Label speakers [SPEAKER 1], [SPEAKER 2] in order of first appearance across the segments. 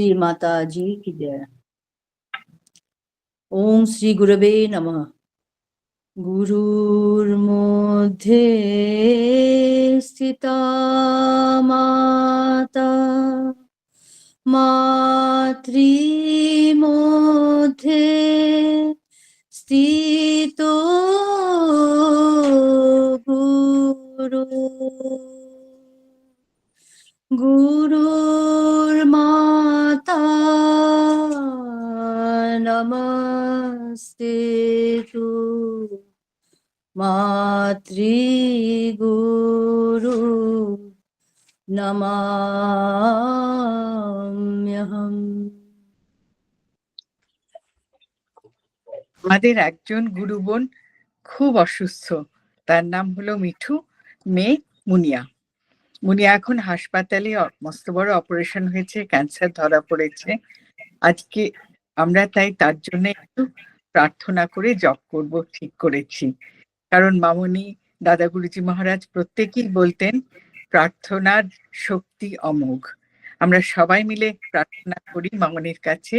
[SPEAKER 1] श्री माता जी की जय। ओम श्री गुरवे नमः। गुरुर्मध्ये स्थिता माता मातृमध्ये स्थितो गुरु गुरुर्माता नमस्तेतु मातृगुरु नमाम्यहम्।
[SPEAKER 2] আমাদের একজন গুরু বোন খুব অসুস্থ, তার নাম হলো মিঠু, মেয়ে মুনিয়া। মুনিয়া এখন হাসপাতালে, মস্ত বড় অপারেশন হয়েছে, ক্যান্সার ধরা পড়েছে। আজকে আমরা তাই তার জন্য একটু প্রার্থনা করে জপ করব ঠিক করেছি। কারণ মামনি, দাদা গুরুজি মহারাজ প্রত্যেকেই বলতেন প্রার্থনার শক্তি অমোঘ। আমরা সবাই মিলে প্রার্থনা করি মামনির কাছে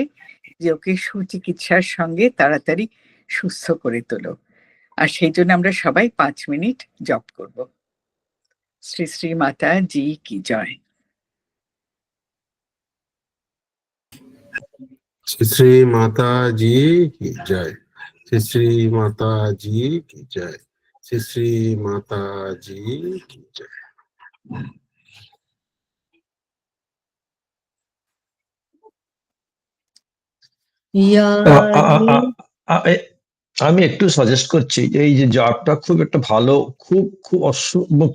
[SPEAKER 2] যে ওকে সুচিকিৎসার সঙ্গে তাড়াতাড়ি সুস্থ করে তোলো। আর সেই জন্য আমরা সবাই 5 মিনিট জপ করব। শ্রী শ্রী মাতা জি কি জয়।
[SPEAKER 3] श्री श्री माता जी की जय। श्री श्री माता जी की जय। श्री श्री माता जी की जय।
[SPEAKER 4] আমি একটু সাজেস্ট করছি, এই যে জবটা খুব একটা ভালো, খুব খুব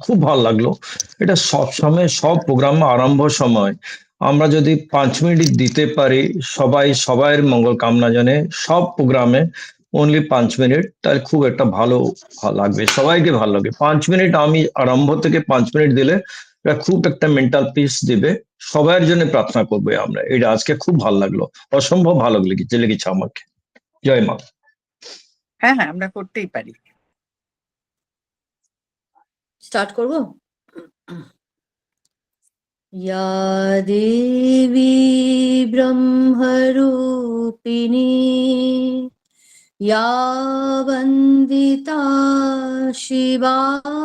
[SPEAKER 4] খুব ভালো লাগলো। এটা সব সময়, সব প্রোগ্রাম আরম্ভ সময় আমরা যদি 5 মিনিট দিতে পারি, সবাইয়ের মঙ্গল কামনা জানে, সব প্রোগ্রামে অনলি 5 মিনিট, তাহলে খুব একটা ভালো লাগবে, সবাইকে ভালো লাগবে। 5 মিনিট আমি আরম্ভ থেকে 5 মিনিট দিলে এটা খুব একটা মেন্টাল পিস দিবে। সবার জন্য প্রার্থনা করবে আমরা। এটা আজকে খুব ভালো লাগলো, অসম্ভব ভালো লেগেছে আমাকে। জয় মা।
[SPEAKER 2] হ্যাঁ হ্যাঁ, আমরা করতেই পারি।
[SPEAKER 1] স্টার্ট করব। या देवी ब्रह्मरूपिणी या वन्दिता शिवादिभिः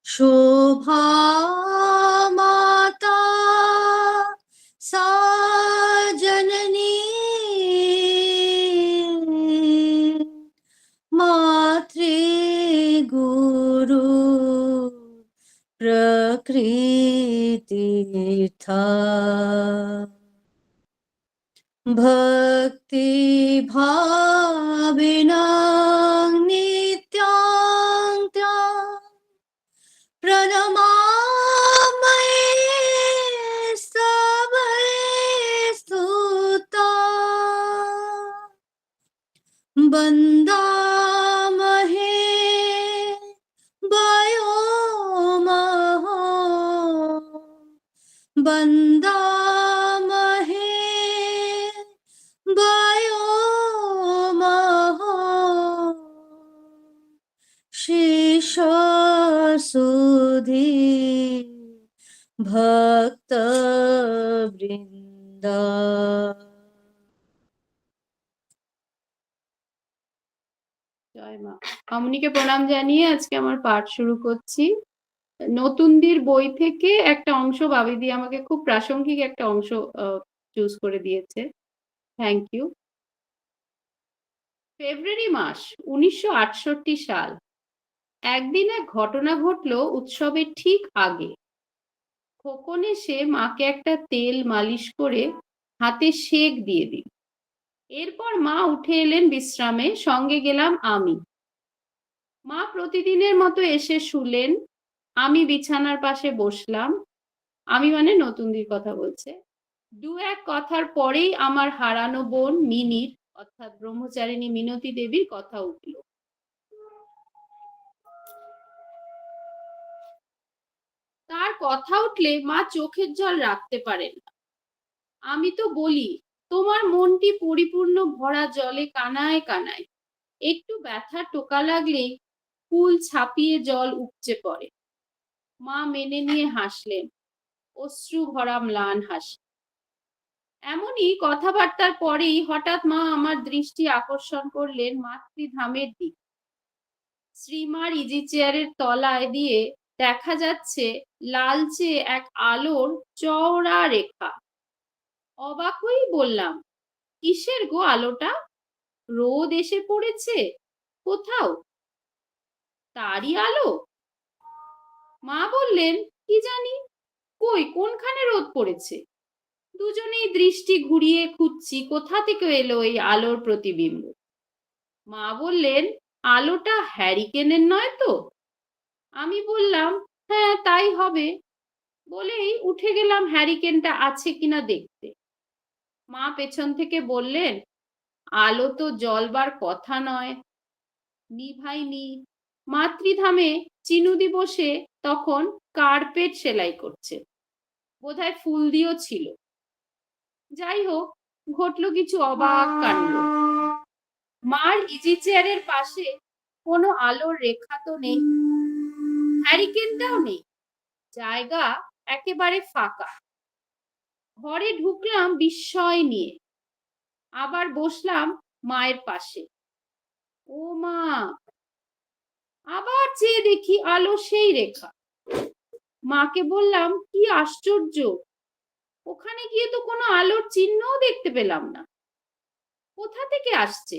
[SPEAKER 1] शोभा माता सा जननी मातृगुरु प्रकृतिर्था भक्ति भाविना नित्यान्त्या प्रणमामये स्तवे स्तुता वन्दामहे वयोमहो वन्दामहे वयोमहो शिशुसुधी भक्तवृन्दा।
[SPEAKER 5] জয় মা। মামনিকে প্রণাম জানিয়ে আজকে আমার পাঠ শুরু করছি। নতুনদের বই থেকে একটা অংশ বাবিদি আমাকে খুব প্রাসঙ্গিক একটা অংশ চুজ করে দিয়েছে। Thank you. ফেব্রুয়ারি মাস 1968 সাল। একদিন এক ঘটনা ঘটলো উৎসবের ঠিক আগে। খোকন এসে মাকে একটা তেল মালিশ করে হাতে সেক দিয়ে দিল। এরপর মা উঠে এলেন বিশ্রামে, সঙ্গে গেলাম আমি। মা প্রতিদিনের মতো এসে শুলেন, আমি বিছানার পাশে বসলাম। আমি মানে নতুনদির কথা বলছে। দু এক কথার পরেই আমার হারানো বোন মিনির, অর্থাৎ ব্রহ্মচারিণী মিনতি দেবীর কথা উঠল। তার কথা উঠলে মা চোখের জল রাখতে পারেন না। আমি তো বলি, তোমার মনটি পরিপূর্ণ ভরা জলে কানায় কানায়, একটু ব্যথা টোকা লাগলেই ফুল ছাপিয়ে জল উপচে পড়ে। মা মেনে নিয়ে হাসলেন। অশ্রু ভরা ম্লান হাসি। এমনই কথাবার্তার পরেই হঠাৎ মা আমার দৃষ্টি আকর্ষণ করলেন মাতৃধামের দিক। শ্রীমার ইজি চেয়ারের তলায় দিয়ে দেখা যাচ্ছে লালচে এক আলোর চওড়া রেখা। অবাক হয়েই বললাম, কিসের গো আলোটা? রোদ এসে পড়েছে কোথাও? তারই আলো? মা বললেন, কি জানি, কই কোনখানে রোদ পড়েছে? দুজনেই দৃষ্টি ঘুরিয়ে খুঁজছি কোথা থেকে এলো এই আলোর প্রতিবিম্ব। মা বললেন, আলোটা হ্যারিকেনের নয় তো? আমি বললাম, হ্যাঁ তাই হবে, বলেই উঠে গেলাম হ্যারিকেনটা আছে কিনা দেখতে। মা পেছন থেকে বললেন, আলো তো জ্বলবার কথা নয়, নিভাইনি। মাতৃধামে চিনুদি বসে তখন কার্পেট সেলাই করছে, বোধহয় ফুল দিয়েও ছিল। যাই হোক, ঘটল কিছু অবাক কাণ্ড। মার ইজি চেয়ারের পাশে কোনো আলোর রেখা তো নেই, হ্যারিকেনটাও নেই, জায়গা একেবারে ফাঁকা। ঘরে ঢুকলাম বিস্ময় নিয়ে, আবার বসলাম মায়ের পাশে। ও মা! আবার চেয়ে দেখি আলো সেই রেখা। মাকে বললাম, কি আশ্চর্য, ওখানে গিয়ে তো কোনো আলোর চিহ্নও দেখতে পেলাম না, কোথা থেকে আসছে?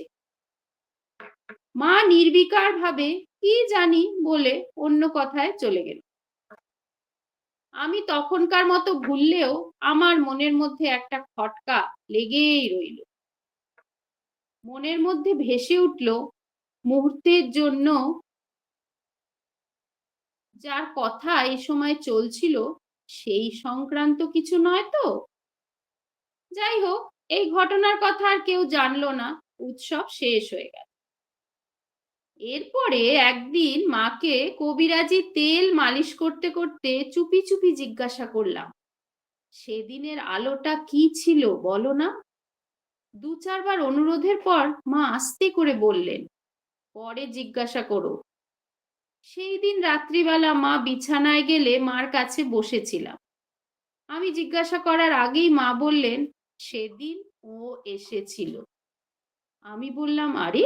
[SPEAKER 5] মা নির্বিকার ভাবে কি জানি বলে অন্য কথায় চলে গেল। আমি তখনকার মতো ভুললেও আমার মনের মধ্যে একটা খটকা লেগেই রইল। মনের মধ্যে ভেসে উঠল, মুহূর্তের জন্য যার কথা এই সময় চলছিল সেই সংক্রান্ত কিছু নয় তো? যাই হোক, এই ঘটনার কথা আর কেউ জানলো না, উৎসব শেষ হয়ে গেল। এরপরে একদিন মাকে কবিরাজি তেল মালিশ করতে করতে চুপি চুপি জিজ্ঞাসা করলাম, সেদিনের আলোটা কি ছিল বলো না? দু চারবার অনুরোধের পর মা আস্তে করে বললেন, পরে জিজ্ঞাসা করো। সেই দিন রাত্রিবেলা মা বিছানায় গেলে মার কাছে বসেছিলাম। আমি জিজ্ঞাসা করার আগেই মা বললেন, সেদিন ও এসেছিল। আমি বললাম, আরে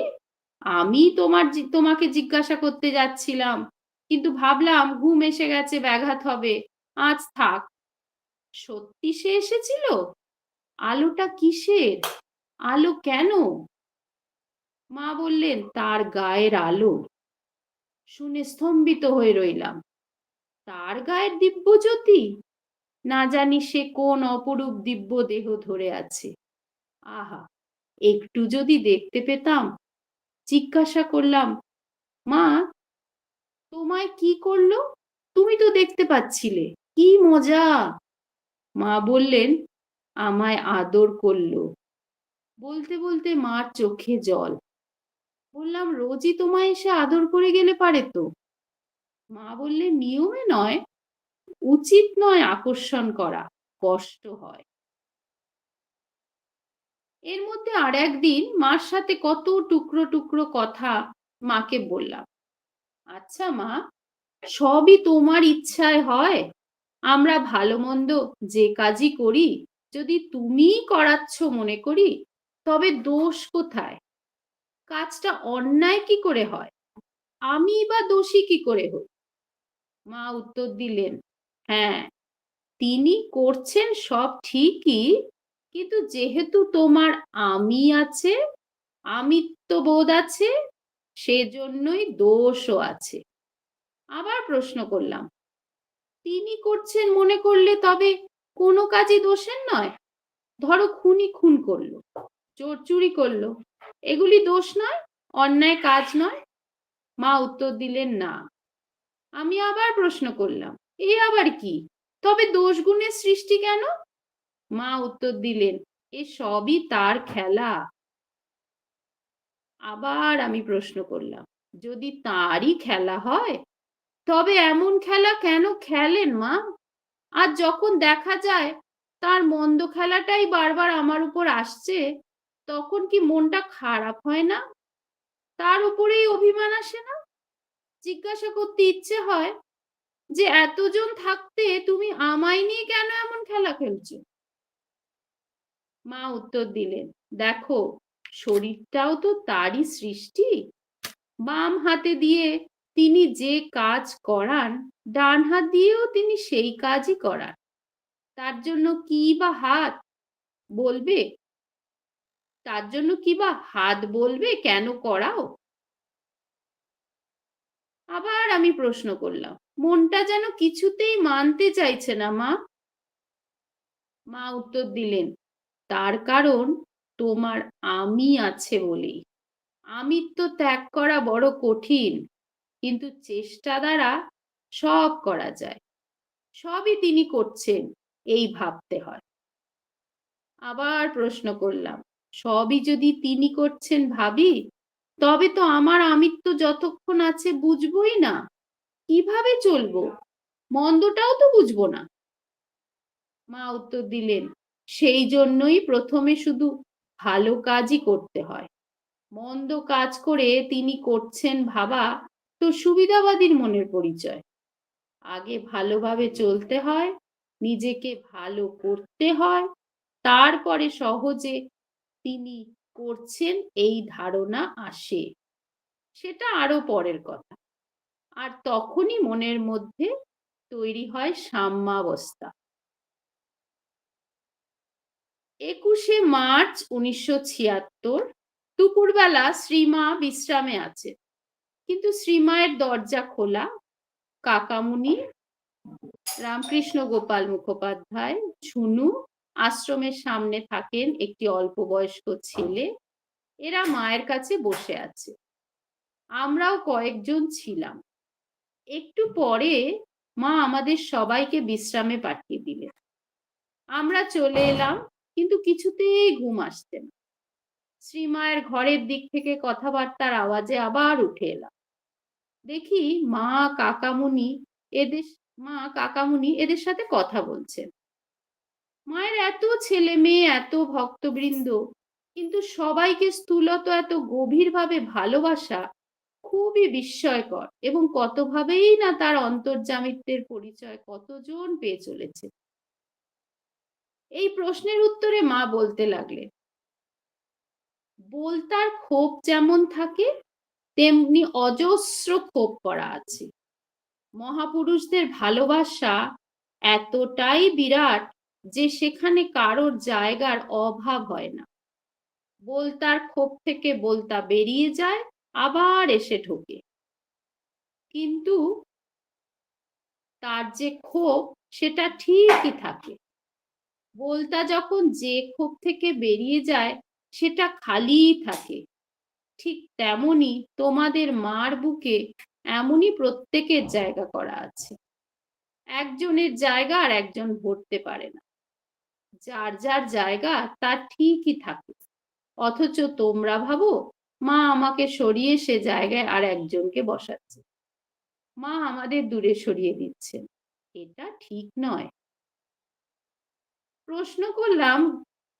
[SPEAKER 5] আমি তোমাকে জিজ্ঞাসা করতে যাচ্ছিলাম, কিন্তু ভাবলাম ঘুম এসে গেছে, ব্যাঘাত হবে, আজ থাক। সত্যি সে এসেছিল? আলোটা কিসের? আলো কেন? মা বললেন, তার গায়ের আলো। শুনে স্তম্ভিত হয়ে রইলাম। তার গায়ের দিব্য জ্যোতি? না জানি সে কোন অপরূপ দিব্য দেহ ধরে আছে। আহা, একটু যদি দেখতে পেতাম। জিজ্ঞাসা করলাম, মা তোমায় কি করলো? তুমি তো দেখতে পাচ্ছিলে, কি মজা! মা বললেন, আমায় আদর করলো। বলতে বলতে মার চোখে জল। বললাম, রোজই তোমায় এসে আদর করে গেলে পারে তো? মা বললেন, নিয়মে নয়, উচিত নয় আকর্ষণ করা, কষ্ট হয়। এর মধ্যে আর একদিন মার সাথে কত টুকরো টুকরো কথা মাকে বললাম। আচ্ছা মা, সবই তোমার ইচ্ছায় হয়? আমরা ভালো মন্দ যে কাজই করি যদি তুমিই করাচ্ছ মনে করি, তবে দোষ কোথায়? কাজটা অন্যায় কি করে হয়? আমি বা দোষী কি করে হই? মা উত্তর দিলেন, হ্যাঁ তিনি করছেন সব ঠিকই, কিন্তু যেহেতু তোমার আমি আছে, আমিত্ববোধ আছে, সেজন্যই দোষও আছে। আবার প্রশ্ন করলাম, তিনি করছেন মনে করলে তবে কোনো কাজই দোষের নয়? ধরো খুনি খুন করলো, চোর চুরি করলো, এগুলি দোষ নয়, অন্যায় কাজ নয়? মা উত্তর দিলেন, না। আমি আবার প্রশ্ন করলাম, এ আবার কি, তবে দোষ গুণের সৃষ্টি কেন? মা উত্তর দিলেন, এ সবই তার খেলা। আবার আমি প্রশ্ন করলাম, যদি তারই খেলা হয় তবে এমন খেলা কেন খেলেন মা? আর যখন দেখা যায় তার মন্দ খেলাটাই বারবার আমার উপর আসছে, তখন কি মনটা খারাপ হয় না? তার উপরেই অভিমান আসে না? জিজ্ঞাসা করতে ইচ্ছে হয়, যে এতজন থাকতে তুমি আমায় নিয়ে কেন এমন খেলা খেলছো? মা উত্তর দিলেন, দেখো, শরীরটাও তো তারই সৃষ্টি। বাম হাতে দিয়ে তিনি যে কাজ করান, ডান হাত দিয়েও তিনি সেই কাজই করান। তার জন্য কি বা হাত বলবে? তার জন্য কি বা হাত বলবে কেন করাও? আবার আমি প্রশ্ন করলাম, মনটা যেন কিছুতেই মানতে চাইছে না মা। মা উত্তর দিলেন, তার কারণ তোমার আমি আছে বলেই। আমিত্ব ত্যাগ করা বড় কঠিন, কিন্তু চেষ্টা দ্বারা সব করা যায়। সবই তিনি করছেন, এই ভাবতে হয়। আবার প্রশ্ন করলাম, সবই যদি তিনি করছেন ভাবি, তবে তো আমার আমিত্ব যতক্ষণ আছে বুঝবই না। কিভাবে চলবো? মন্দটাও তো বুঝবো না। মা উত্তর দিলেন, সেই জন্যই প্রথমে শুধু ভালো কাজই করতে হয়। মন্দ কাজ করে তিনি করছেন ভাবা তো সুবিধাবাদীর মনের পরিচয়। আগে ভালোভাবে চলতে হয়, নিজেকে ভালো করতে হয়, তারপরে সহজে তিনি করছেন এই ধারণা আসে। সেটা আরো পরের কথা। আর তখনই মনের মধ্যে তৈরি হয় সাম্যাবস্থা। 21শে মার্চ 1976 দুপুরবেলা শ্রীমা বিশ্রামে আছে, কিন্তু শ্রীমায়ের দরজা খোলা। কাকামুনি, রামকৃষ্ণ গোপাল মুখোপাধ্যায়, ঝুনু, আশ্রমের সামনে থাকেন একটি অল্প বয়স্ক ছেলে, এরা মায়ের কাছে বসে আছে। আমরাও কয়েকজন ছিলাম। একটু পরে মা আমাদের সবাইকে বিশ্রামে পাঠিয়ে দিলেন। আমরা চলে এলাম, কিন্তু কিছুতেই ঘুম আসছে না। শ্রীমায়ের ঘরের দিক থেকে কথাবার্তার আওয়াজে আবার উঠে এলাম। দেখি কাকামুনি এদের সাথে কথা বলছেন। মায়ের এত ছেলে মেয়ে, এত ভক্তবৃন্দ, কিন্তু সবাইকে স্থূলত এত গভীরভাবে ভালোবাসা খুবই বিস্ময়কর, এবং কতভাবেই না তার অন্তর্যামিত্বের পরিচয় কতজন পেয়ে চলেছে। এই প্রশ্নের উত্তরে মা বলতে লাগলেন, বলতার ক্ষোভ যেমন থাকে তেমনি অজস্র ক্ষোভ করা আছে। মহাপুরুষদের ভালোবাসা এতটাই বিরাট যে সেখানে কারোর জায়গার অভাব হয় না। বলতার ক্ষোভ থেকে বলতা বেরিয়ে যায়, আবার এসে ঢোকে। কিন্তু তার যে ক্ষোভ সেটা ঠিকই থাকে। বলতা যখন যে ক্ষোভ থেকে বেরিয়ে যায় সেটা খালিই থাকে। ঠিক তেমনি তোমাদের মার বুকে এমনই প্রত্যেকের জায়গা করা আছে। একজনের জায়গা আর একজন ভরতে পারে না। যার যার জায়গা তার ঠিকই থাকে। অথচ তোমরা ভাবো মা আমাকে সরিয়ে সে জায়গায় আর একজনকে বসাচ্ছে। মা আমাদের দূরে সরিয়ে দিচ্ছেন। এটা ঠিক নয়। প্রশ্ন করলাম,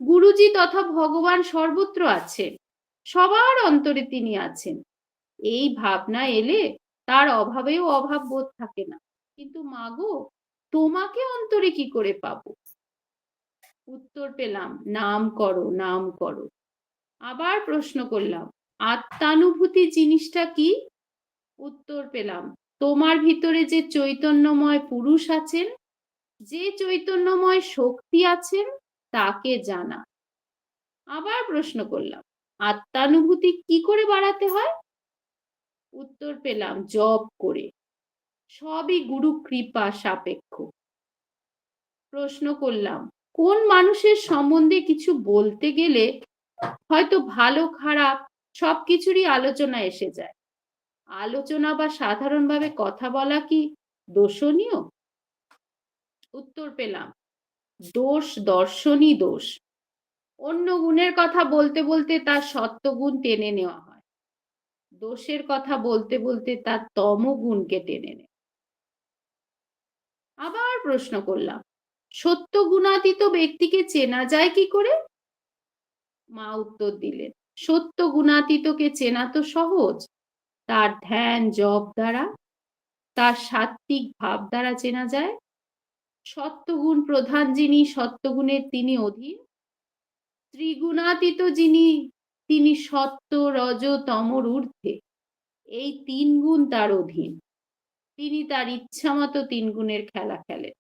[SPEAKER 5] গুরুজি তথা ভগবান সর্বত্র আছেন, সবার অন্তরে তিনি আছেন। এই ভাবনা এলে তার অভাবেও অভাব বোধ থাকে না। কিন্তু মাগো, তোমাকে অন্তরে কি করে পাবো? উত্তর পেলাম, নাম করো, নাম করো। আবার প্রশ্ন করলাম, আত্মানুভূতি জিনিসটা কি? উত্তর পেলাম, তোমার ভিতরে যে চৈতন্যময় পুরুষ আছেন, যে চৈতন্যময় শক্তি আছেন, তাকে জানা। আবার প্রশ্ন করলাম, আত্মানুভূতি কি করে বাড়াতে হয়? উত্তর পেলাম, জপ করে। সবই গুরু কৃপা সাপেক্ষ। প্রশ্ন করলাম, কোন মানুষের সম্বন্ধে কিছু বলতে গেলে হয়তো ভালো খারাপ সবকিছুরই আলোচনা এসে যায়। আলোচনা বা সাধারণভাবে কথা বলা কি দোষণীয়? উত্তর পেলাম, দোষ দর্শনই দোষ। অন্য গুণের কথা বলতে বলতে তার সত্ত্বগুণ টেনে নেওয়া হয়, দোষের কথা বলতে বলতে তার তমগুণকে টেনে নেয়। আবার প্রশ্ন করলাম, সত্য গুণাতীত ব্যক্তিকে চেনা যায় কি করে? মা উত্তর দিলেন, সত্য গুণাতীতকে চেনা তো সহজ, তার ধ্যান জপ দ্বারা। তার সাত্ত্বিক ভাব দ্বারা চেনা যায়। সত্যগুণ প্রধান যিনি, সত্যগুণের তিনি অধীন। ত্রিগুণাতীত যিনি, তিনি সত্য রজ তমর ঊর্ধ্বে। এই 3 গুণ তার অধীন। তিনি তার ইচ্ছা মতো 3 গুণের খেলা খেলেন।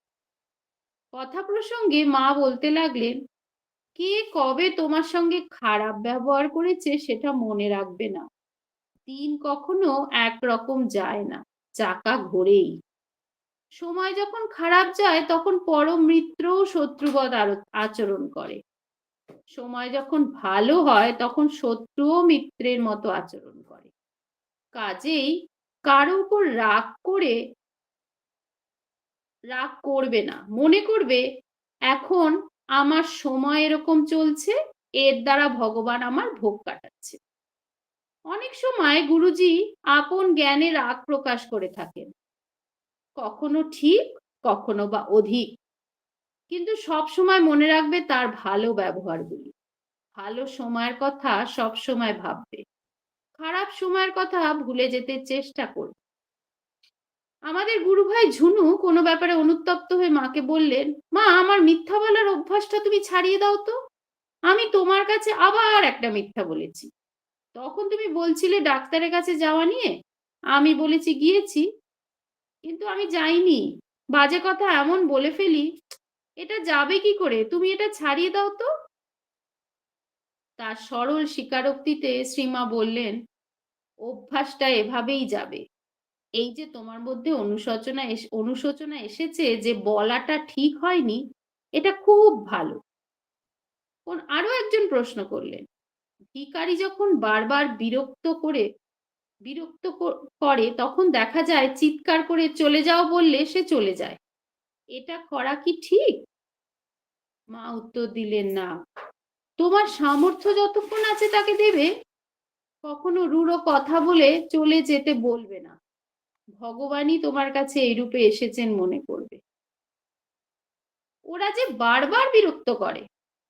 [SPEAKER 5] কথা প্রসঙ্গে মা বলতে লাগলেন, কে কবে তোমার সঙ্গে খারাপ ব্যবহার করেছে সেটা মনে রাখবে না। দিন কখনো একরকম যায় না, চাকা ঘোরেই। সময় যখন খারাপ যায় তখন পরম মিত্রও শত্রুবৎ আচরণ করে। সময় যখন ভালো হয় তখন শত্রুও মিত্রের মতো আচরণ করে। কাজেই কারো উপর রাগ করবে না। মনে করবে এখন আমার সময় এরকম চলছে, এর দ্বারা ভগবান আমার ভোগ কাটাচ্ছে। অনেক সময় গুরুজি আপন জ্ঞানে রাগ প্রকাশ করে থাকেন, কখনো ঠিক, কখনো বা অধিক। কিন্তু সব সময় মনে রাখবে তার ভালো ব্যবহারগুলি। ভালো সময়ের কথা সব সময় ভাববে, খারাপ সময়ের কথা ভুলে যেতে চেষ্টা করবে। আমাদের গুরু ভাই ঝুনু কোনো ব্যাপারে অনুতপ্ত হয়ে মাকে বললেন, মা, আমার মিথ্যা বলার অভ্যাসটা তুমি ছাড়িয়ে দাও তো। আমি তোমার কাছে আবার একটা মিথ্যা বলেছি। তখন তুমি বলছিলে ডাক্তারের কাছে যাওয়া নিয়ে, আমি বলেছি গিয়েছি, কিন্তু আমি যাইনি। বাজে কথা এমন বলে ফেলি, এটা যাবে কি করে? তুমি এটা ছাড়িয়ে দাও তো। তার সরল স্বীকারোক্তিতে শ্রীমা বললেন, অভ্যাসটা এভাবেই যাবে। এই যে তোমার মধ্যে অনুশোচনা এসেছে যে বলাটা ঠিক হয়নি, এটা খুব ভালো। আরো একজন প্রশ্ন করলেন, ভিখারি যখন বারবার বিরক্ত করে তখন দেখা যায় চিৎকার করে চলে যাও বললে সে চলে যায়। এটা করা কি ঠিক? মা উত্তর দিলেন, না, তোমার সামর্থ্য যতক্ষণ আছে তাকে দেবে। কখনো রূঢ় কথা বলে চলে যেতে বলবে না। ভগবানই তোমার কাছে এই রূপে এসেছেন মনে করবে। ওরা যে বারবার বিরক্ত করে।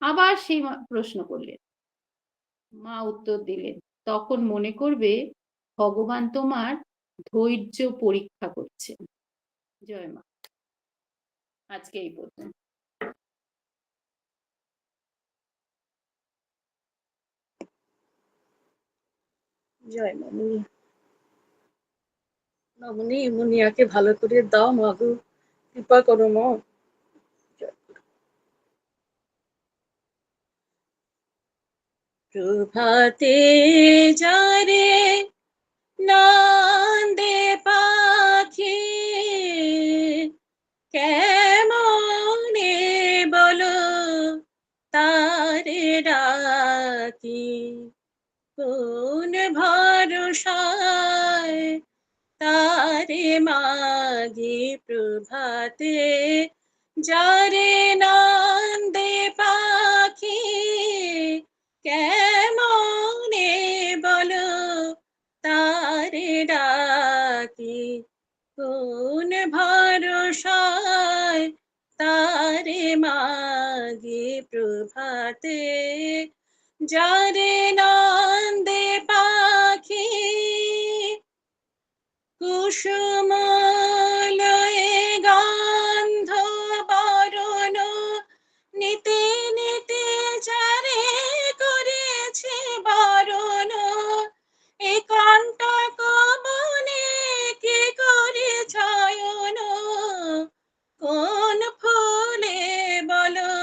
[SPEAKER 5] আবার সেই প্রশ্ন করলেন। মা উত্তর দিলেন, তখন মনে করবে ভগবান তোমার ধৈর্য পরীক্ষা করছেন। জয় মা। আজকে এই পর্যন্ত।
[SPEAKER 1] জয় মামুনি। মামুনি, মুনিয়াকে ভালো করে দাও মাগো, কৃপা করো মা। প্রভাতে যারে নন্দে পাখি, কেমনে বলো তারে ডাকি, কোন ভরসায় তারে মাগি। প্রভাতে যারে নন্দে পাখি, কেমনে বলো তারে ডাকি, কোন ভরসায় তারে মাগি। প্রভাতে যারে নন্দে পাখি, কুসুমলয়ে গন্ধ বরণ নিতে নিতে যারে করেছে বরণ, এ কণ্টক বনে কে করে চয়ন, কোন ফুলে বলো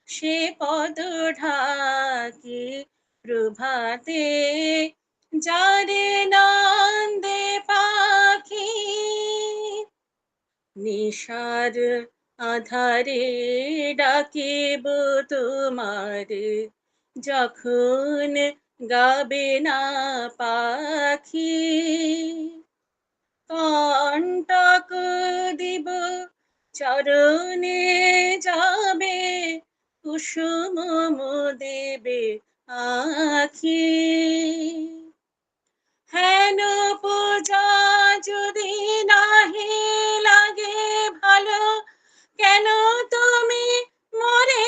[SPEAKER 1] সে পদ ঢাকি। প্রভাতে যারে নন্দে পাখি, নিশার আধারে ডাকিব তোমার, যখন গাবে না পাখি, কণ্টক দিব চরণে যাবে, কুসুম দেবে আখি। হেন পূজা যদি নাহি লাগে ভালো, কেন তুমি মনে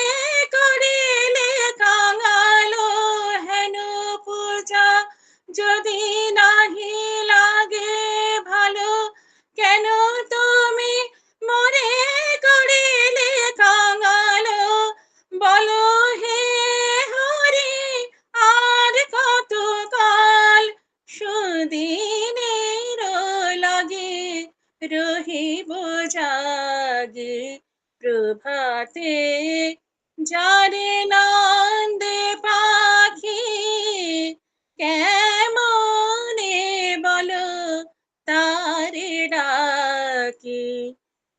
[SPEAKER 1] করিলে কাঙালো। হেন পূজা যদি নাহি লাগে ভালো, কেন প্রভাতে যারে নন্দে পাখি কেমনে বলো তারে ডাকি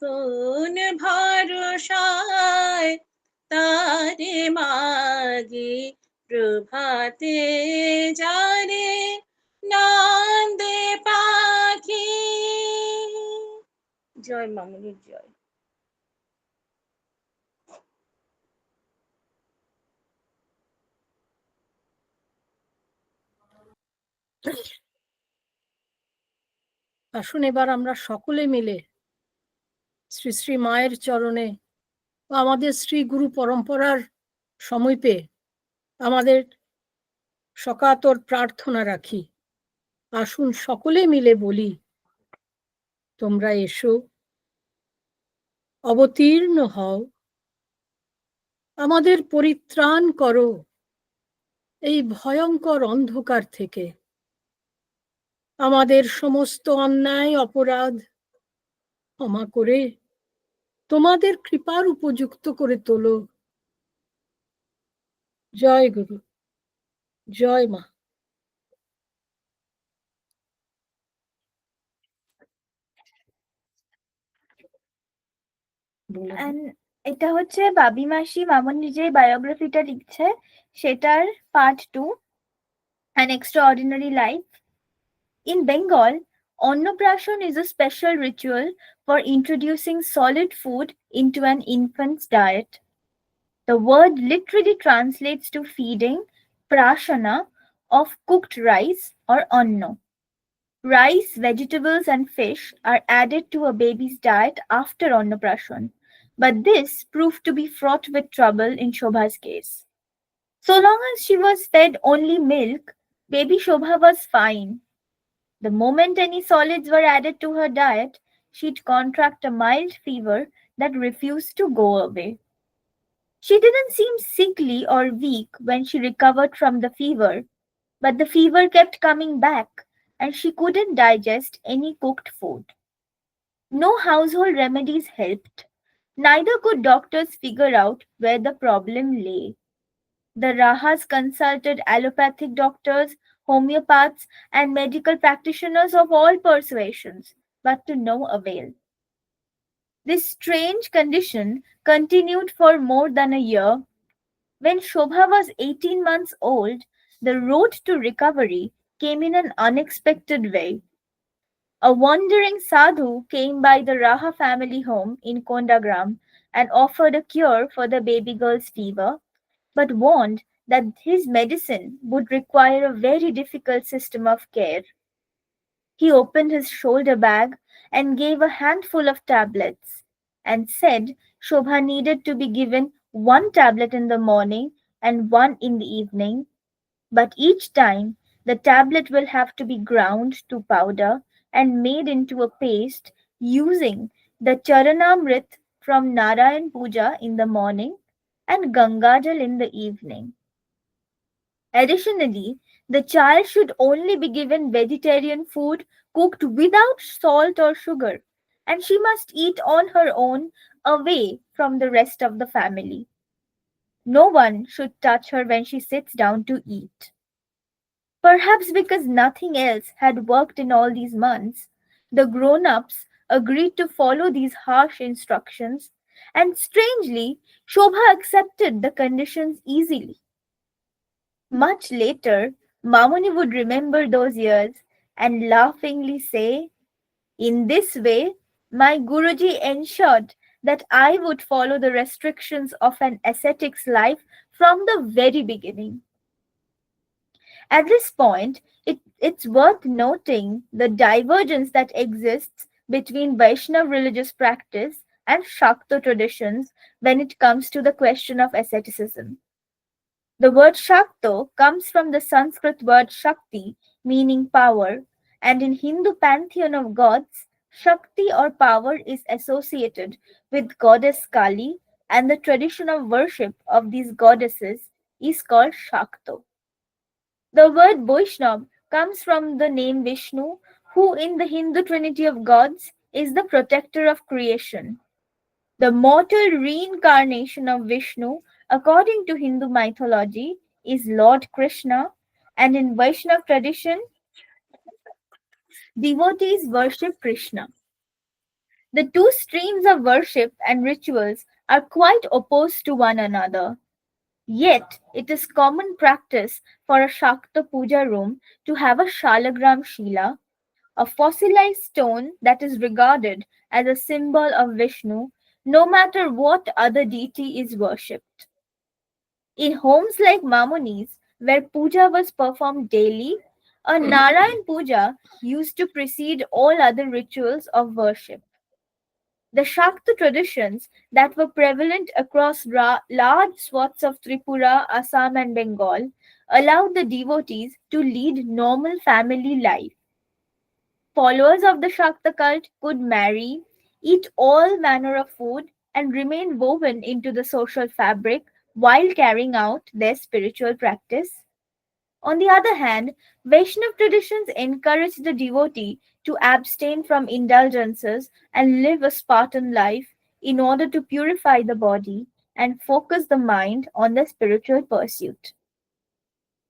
[SPEAKER 1] কোন ভরসায় তারে মাগি প্রভাতে যারে নন্দে পাখি। জয় মামনির জয়।
[SPEAKER 6] আসুন এবার আমরা সকলে মিলে শ্রী শ্রী মায়ের চরণে ও আমাদের শ্রী গুরু পরম্পরার সমীপে আমাদের সকাতর প্রার্থনা রাখি। আসুন সকলে মিলে বলি, তোমরা এসো, অবতীর্ণ হও, আমাদের পরিত্রাণ করো এই ভয়ঙ্কর অন্ধকার থেকে। আমাদের সমস্ত অন্যায় অপরাধ ক্ষমা করে তোমাদের কৃপার উপযুক্ত করে তোলো। জয় গুরু, জয় মা।
[SPEAKER 7] এটা হচ্ছে বাবি মাসি মামনি যে বায়োগ্রাফিটা লিখছে সেটার part 2, An Extraordinary Life. In Bengal, Annaprashan is a special ritual for introducing solid food into an infant's diet. The word literally translates to feeding, prashana, of cooked rice or anno. Rice, vegetables, and fish are added to a baby's diet after Annaprashan, but this proved to be fraught with trouble in Shobha's case. So long as she was fed only milk, baby Shobha was fine. The moment any solids were added to her diet, she'd contract a mild fever that refused to go away. She didn't seem sickly or weak when she recovered from the fever, but the fever kept coming back and she couldn't digest any cooked food. No household remedies helped. Neither could doctors figure out where the problem lay. The Rahas consulted allopathic doctors, homeopaths, and medical practitioners of all persuasions, but to no avail. This strange condition continued for more than a year. When Shobha was 18 months old, the road to recovery came in an unexpected way. A wandering sadhu came by the Raha family home in Kondagram and offered a cure for the baby girl's fever, but warned that his medicine would require a very difficult system of care. He opened his shoulder bag and gave a handful of tablets and said Shobha needed to be given one tablet in the morning and one in the evening, but each time the tablet will have to be ground to powder and made into a paste using the Charanamrit from Narayan Puja in the morning and Gangadal in the evening. Additionally, the child should only be given vegetarian food cooked without salt or sugar, and she must eat on her own away from the rest of the family. No one should touch her when she sits down to eat. Perhaps because nothing else had worked in all these months, the grown-ups agreed to follow these harsh instructions, and strangely, Shobha accepted the conditions easily. Much later, Mamuni would remember those years and laughingly say, "In this way, my Guruji ensured that I would follow the restrictions of an ascetic's life from the very beginning." At this point, it's worth noting the divergence that exists between Vaishnava religious practice and Shakta traditions when it comes to the question of asceticism. The word Shakta comes from the Sanskrit word Shakti, meaning power, and in Hindu pantheon of gods, Shakti or power is associated with goddess Kali, and the tradition of worship of these goddesses is called Shakta. The word Vaishnav comes from the name Vishnu, who in the Hindu trinity of gods is the protector of creation. The mortal reincarnation of Vishnu, according to Hindu mythology, is Lord Krishna, and in Vaishnav tradition, devotees worship Krishna. The two streams of worship and rituals are quite opposed to one another. Yet, it is common practice for a Shakta Puja room to have a Shalagram Shila, a fossilized stone that is regarded as a symbol of Vishnu, no matter what other deity is worshipped. In homes like Mamuni's, where puja was performed daily, a Narayan Puja used to precede all other rituals of worship. The Shakta traditions that were prevalent across large swaths of Tripura, Assam, and Bengal allowed the devotees to lead normal family life. Followers of the Shakta cult could marry, eat all manner of food, and remain woven into the social fabric while carrying out their spiritual practice. On the other hand, Vaishnav traditions encourage the devotee to abstain from indulgences and live a Spartan life in order to purify the body and focus the mind on the spiritual pursuit.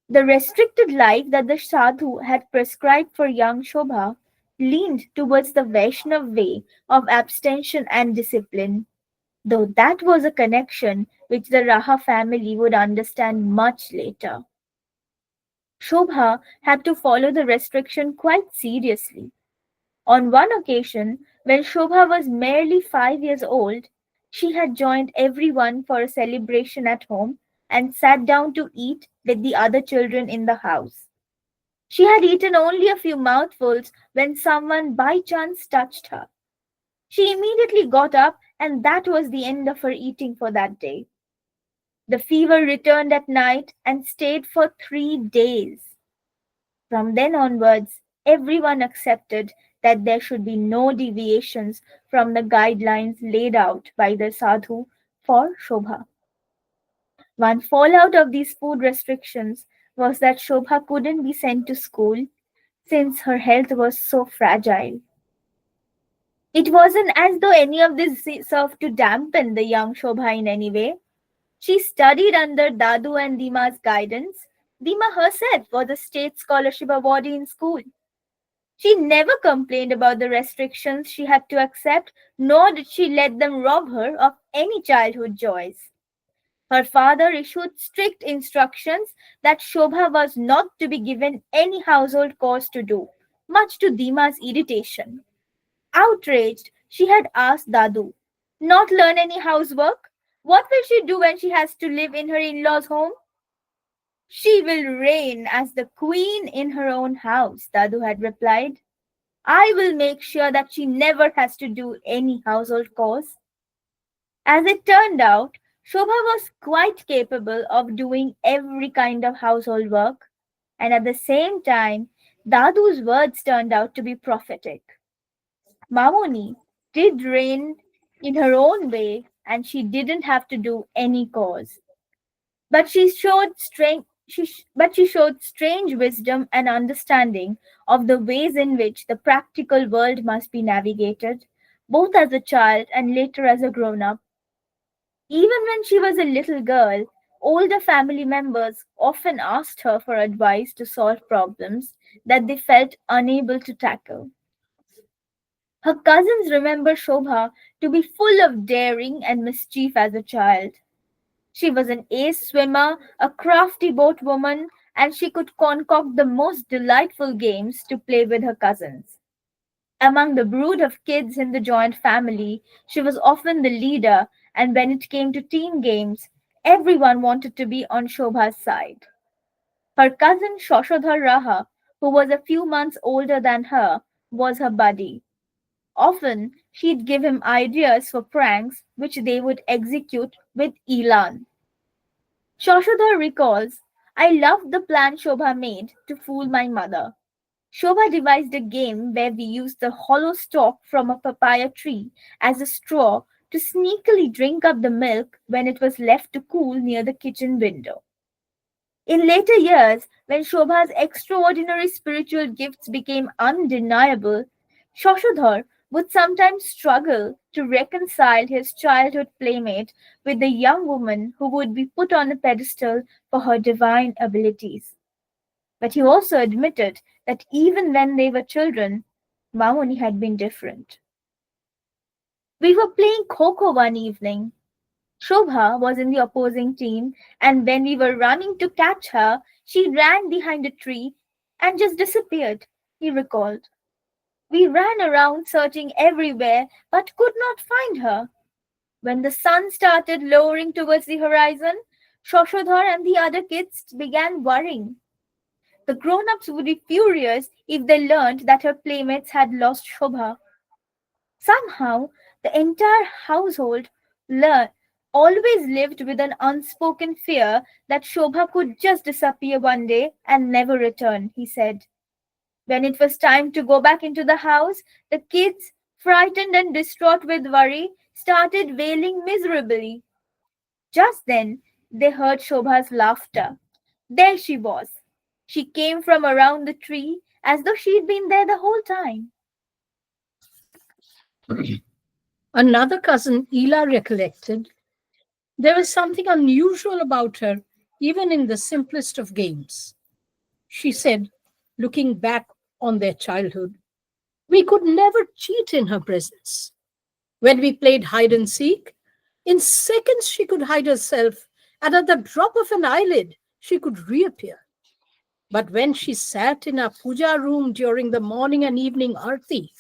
[SPEAKER 7] The restricted life that the sadhu had prescribed for young Shobha leaned towards the Vaishnav way of abstention and discipline, though that was a connection which the Raha family would understand much later. Shobha had to follow the restriction quite seriously. On one occasion, when Shobha was merely 5 years old, she had joined everyone for a celebration at home and sat down to eat with the other children in the house. She had eaten only a few mouthfuls when someone by chance touched her. She immediately got up, and that was the end of her eating for that day. The fever returned at night and stayed for 3 days. From then onwards, everyone accepted that there should be no deviations from the guidelines laid out by the sadhu for Shobha. One fallout of these food restrictions was that Shobha couldn't be sent to school since her health was so fragile. It wasn't as though any of this served to dampen the young Shobha in any way. She studied under Dadu and Dima's guidance. Dima herself was a state scholarship awardee in school. She never complained about the restrictions she had to accept, nor did she let them rob her of any childhood joys. Her father issued strict instructions that Shobha was not to be given any household chores to do, much to Dima's irritation. Outraged, she had asked Dadu, "Not learn any housework? What will she do when she has to live in her in-laws' home?" "She will reign as the queen in her own house," Dadu had replied. "I will make sure that she never has to do any household chores." As it turned out, Shobha was quite capable of doing every kind of household work, and at the same time, Dadu's words turned out to be prophetic. Mamoni did reign in her own way, and she didn't have to do any chores. But she showed strange wisdom and understanding of the ways in which the practical world must be navigated, both as a child and later as a grown-up. Even when she was a little girl, older family members often asked her for advice to solve problems that they felt unable to tackle. Her cousins remember Shobha to be full of daring and mischief as a child. She was an ace swimmer, a crafty boatwoman, and she could concoct the most delightful games to play with her cousins. Among the brood of kids in the joint family, she was often the leader, and when it came to team games, everyone wanted to be on Shobha's side. Her cousin Shoshodhar Raha, who was a few months older than her, was her buddy. Often, she'd give him ideas for pranks which they would execute with elan. Shoshodhar recalls, "I loved the plan Shobha made to fool my mother. Shobha devised a game where we used the hollow stalk from a papaya tree as a straw to sneakily drink up the milk when it was left to cool near the kitchen window." In later years, when Shobha's extraordinary spiritual gifts became undeniable, Shoshodhar would sometimes struggle to reconcile his childhood playmate with the young woman who would be put on a pedestal for her divine abilities. But he also admitted that even when they were children, Mamuni had been different. We were playing Kho-Kho one evening. Shobha was in the opposing team, and when we were running to catch her, she ran behind a tree and just disappeared, he recalled. We ran around searching everywhere but could not find her. When the sun started lowering towards the horizon, Shoshodhar and the other kids began worrying. The grown-ups would be furious if they learned that her playmates had lost Shobha. Somehow, the entire household always lived with an unspoken fear that Shobha could just disappear one day and never return, he said. When it was time to go back into the house, the kids, frightened and distraught with worry, started wailing miserably. Just then, they heard Shobha's laughter. There she was. She came from around the tree as though she'd been there the whole time.
[SPEAKER 6] Another cousin, Ela, recollected there was something unusual about her, even in the simplest of games. She said, looking back on their childhood, we could never cheat in her presence. When we played hide and seek, in seconds she could hide herself, and at the drop of an eyelid, she could reappear. But when she sat in our puja room during the morning and evening arti,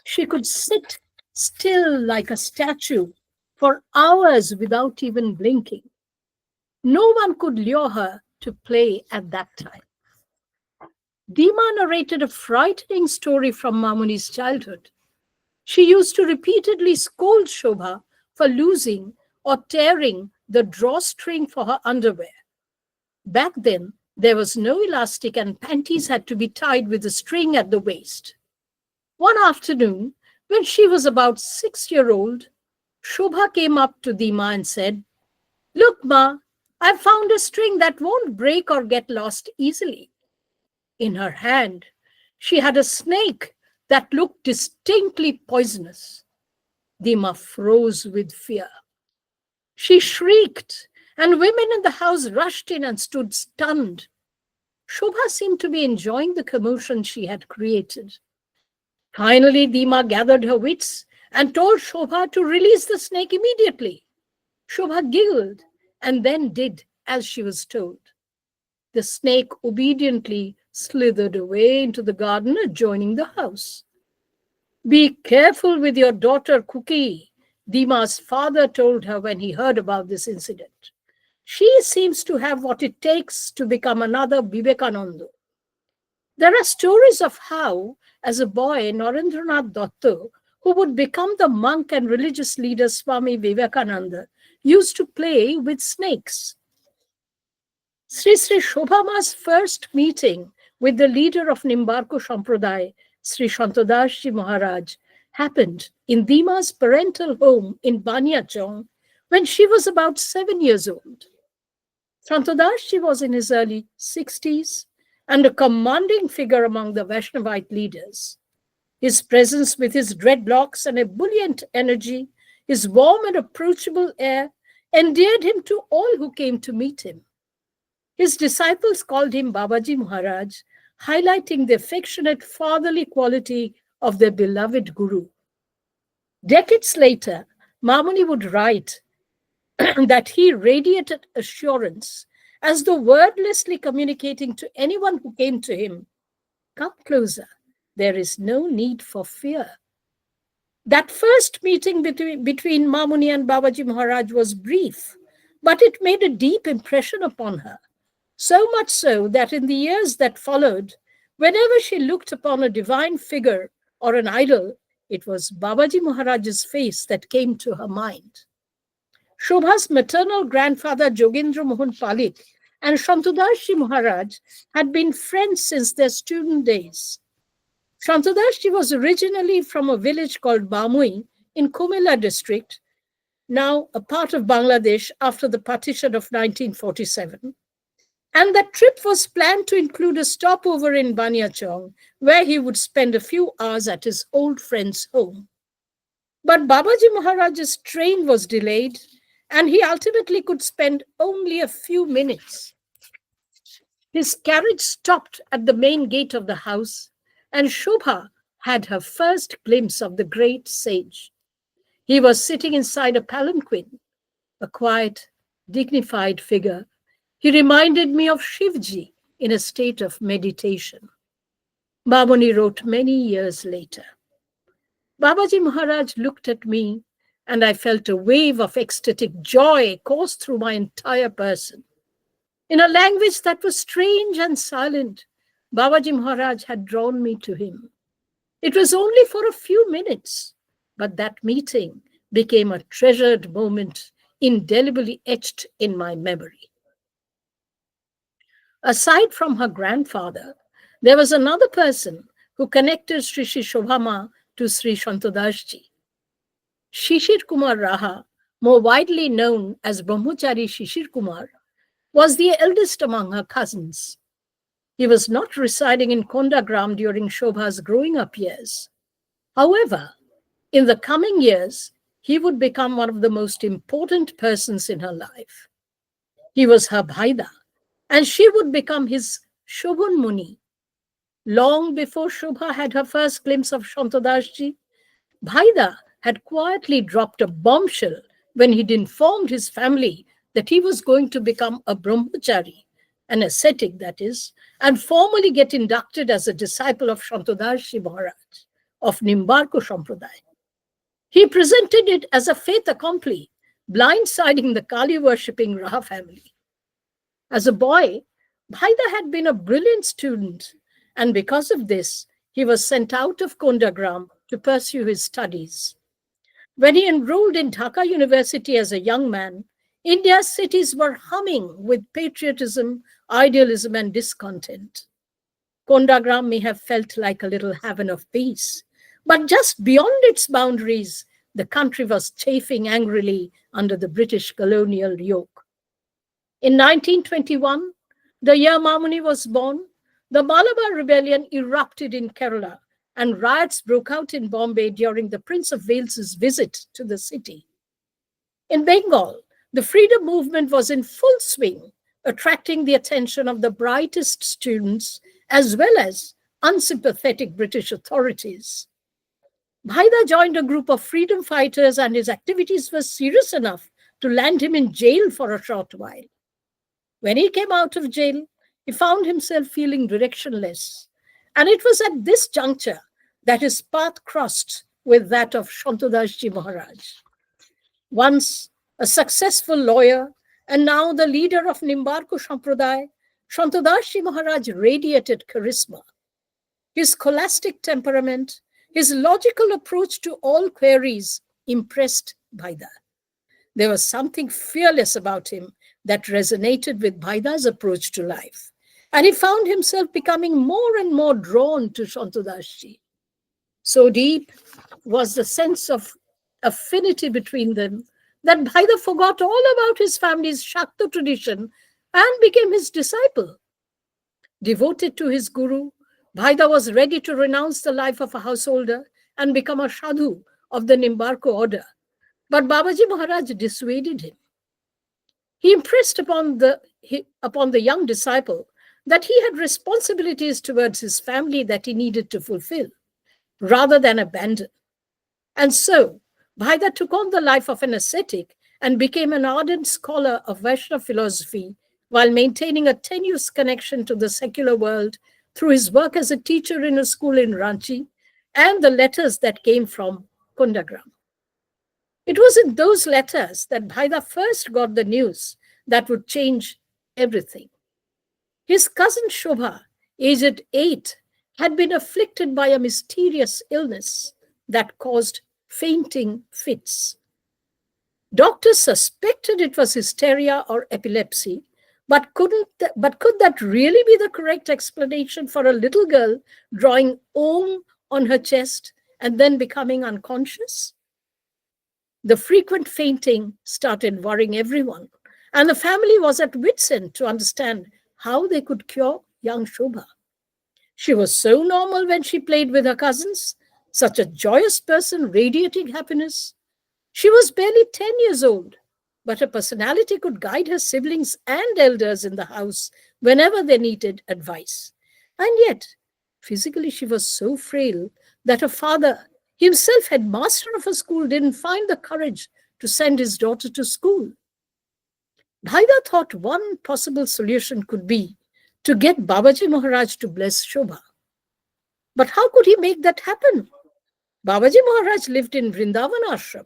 [SPEAKER 6] she could sit still like a statue for hours without even blinking. No one could lure her to play at that time. Dima narrated a frightening story from Mamuni's childhood. She used to repeatedly scold Shobha for losing or tearing the drawstring for her underwear. Back then, there was no elastic and panties had to be tied with a string at the waist. One afternoon, when she was about 6-year-old, Shobha came up to Dima and said, "Look, Ma, I found a string that won't break or get lost easily." In her hand, she had a snake that looked distinctly poisonous. Dima froze with fear. She shrieked, and women in the house rushed in and stood stunned. Shobha seemed to be enjoying the commotion she had created. Finally, Dima gathered her wits and told Shobha to release the snake immediately. Shobha giggled and then did as she was told. The snake obediently slithered away into the garden adjoining the house. "Be careful with your daughter, Cookie," Dima's father told her when he heard about this incident. "She seems to have what it takes to become another Vivekananda." There are stories of how, as a boy, Narendranath Datta, who would become the monk and religious leader Swami Vivekananda, used to play with snakes. Sri Sri Shobhama's first meeting with the leader of Nimbarko Sampradaya, Sri Shantadas Ji Maharaj, happened in Dima's parental home in Baniachong when she was about 7 years old. Shantadas Ji was in his early 60s and a commanding figure among the Vaishnavite leaders. His presence with his dreadlocks and ebullient energy, his warm and approachable air, endeared him to all who came to meet him. His disciples called him Babaji Maharaj, highlighting the affectionate fatherly quality of their beloved Guru. Decades later, Mamuni would write that he radiated assurance, as though wordlessly communicating to anyone who came to him, "Come closer, there is no need for fear." That first meeting between Mamuni and Babaji Maharaj was brief, but it made a deep impression upon her. So much so that in the years that followed, whenever she looked upon a divine figure or an idol, it was Babaji Maharaj's face that came to her mind. Shobha's maternal grandfather Jogendra Mohan Palik and Shantadas Ji Maharaj had been friends since their student days. Shantadas Ji was originally from a village called Bamui in Kumilla district, now a part of Bangladesh after the partition of 1947. And that trip was planned to include a stopover in Baniachong, where he would spend a few hours at his old friend's home. But Babaji Maharaj's train was delayed, and he ultimately could spend only a few minutes. His carriage stopped at the main gate of the house, and Shobha had her first glimpse of the great sage. He was sitting inside a palanquin, a quiet, dignified figure. He reminded me of Shivji in a state of meditation. Mamuni wrote many years later. Babaji Maharaj looked at me, and I felt a wave of ecstatic joy course through my entire person. In a language that was strange and silent, Babaji Maharaj had drawn me to him. It was only for a few minutes, but that meeting became a treasured moment indelibly etched in my memory. Aside from her grandfather, there was another person who connected Sri Sri Shobhama to Sri Shantodashji. Shishir Kumar Raha, more widely known as Brahmachari Shishir Kumar, was the eldest among her cousins. He was not residing in Kondagram during Shobha's growing up years. However, in the coming years, he would become one of the most important persons in her life. He was her Bhaida, and she would become his Shobhan Muni. Long before Shobha had her first glimpse of Shantodashji, Bhaida had quietly dropped a bombshell when he'd informed his family that he was going to become a brahmachari, an ascetic that is, and formally get inducted as a disciple of Shantodashji Maharaj of Nimbarko Sampradaya. He presented it as a fait accompli, blindsiding the Kali-worshipping Raha family. As a boy, Bhaida had been a brilliant student, and because of this, he was sent out of Kondagram to pursue his studies. When he enrolled in Dhaka University as a young man, India's cities were humming with patriotism, idealism, and discontent. Kondagram may have felt like a little haven of peace, but just beyond its boundaries, the country was chafing angrily under the British colonial yoke. In 1921, the year Mamuni was born, the Malabar rebellion erupted in Kerala, and riots broke out in Bombay during the Prince of Wales's visit to the city. In Bengal, the freedom movement was in full swing, attracting the attention of the brightest students as well as unsympathetic British authorities. Bhaida joined a group of freedom fighters, and his activities were serious enough to land him in jail for a short while. When he came out of jail, he found himself feeling directionless, and it was at this juncture that his path crossed with that of Shantodashji Maharaj. Once a successful lawyer and now the leader of Nimbarko Sampradaya, Shantodashji Maharaj radiated charisma. His scholastic temperament, his logical approach to all queries impressed Bhaida. There was something fearless about him that resonated with Bhaida's approach to life, and he found himself becoming more and more drawn to Shantodashji. So deep was the sense of affinity between them that Bhaida forgot all about his family's Shakta tradition and became his disciple. Devoted to his guru, Bhaida was ready to renounce the life of a householder and become a sadhu of the Nimbarko order. But Babaji Maharaj dissuaded him. He impressed upon the young disciple that he had responsibilities towards his family that he needed to fulfill, rather than abandon. And so, Bhaida took on the life of an ascetic and became an ardent scholar of Vaishnava philosophy while maintaining a tenuous connection to the secular world through his work as a teacher in a school in Ranchi and the letters that came from Kondagram. It was in those letters that Bhaida first got the news that would change everything. His cousin Shobha, aged 8, had been afflicted by a mysterious illness that caused fainting fits. Doctors suspected it was hysteria or epilepsy, but could that really be the correct explanation for a little girl drawing Om on her chest and then becoming unconscious? The frequent fainting started worrying everyone, and the family was at wit's end to understand how they could cure young Shobha. She was so normal when she played with her cousins, Such a joyous person radiating happiness. She was barely 10 years old, but her personality could guide her siblings and elders in the house whenever they needed advice. And yet, physically, she was so frail that her father, himself headmaster of a school, didn't find the courage to send his daughter to school. Bhaida thought one possible solution could be to get Babaji Maharaj to bless Shobha. But how could he make that happen? Babaji Maharaj lived in Vrindavan Ashram,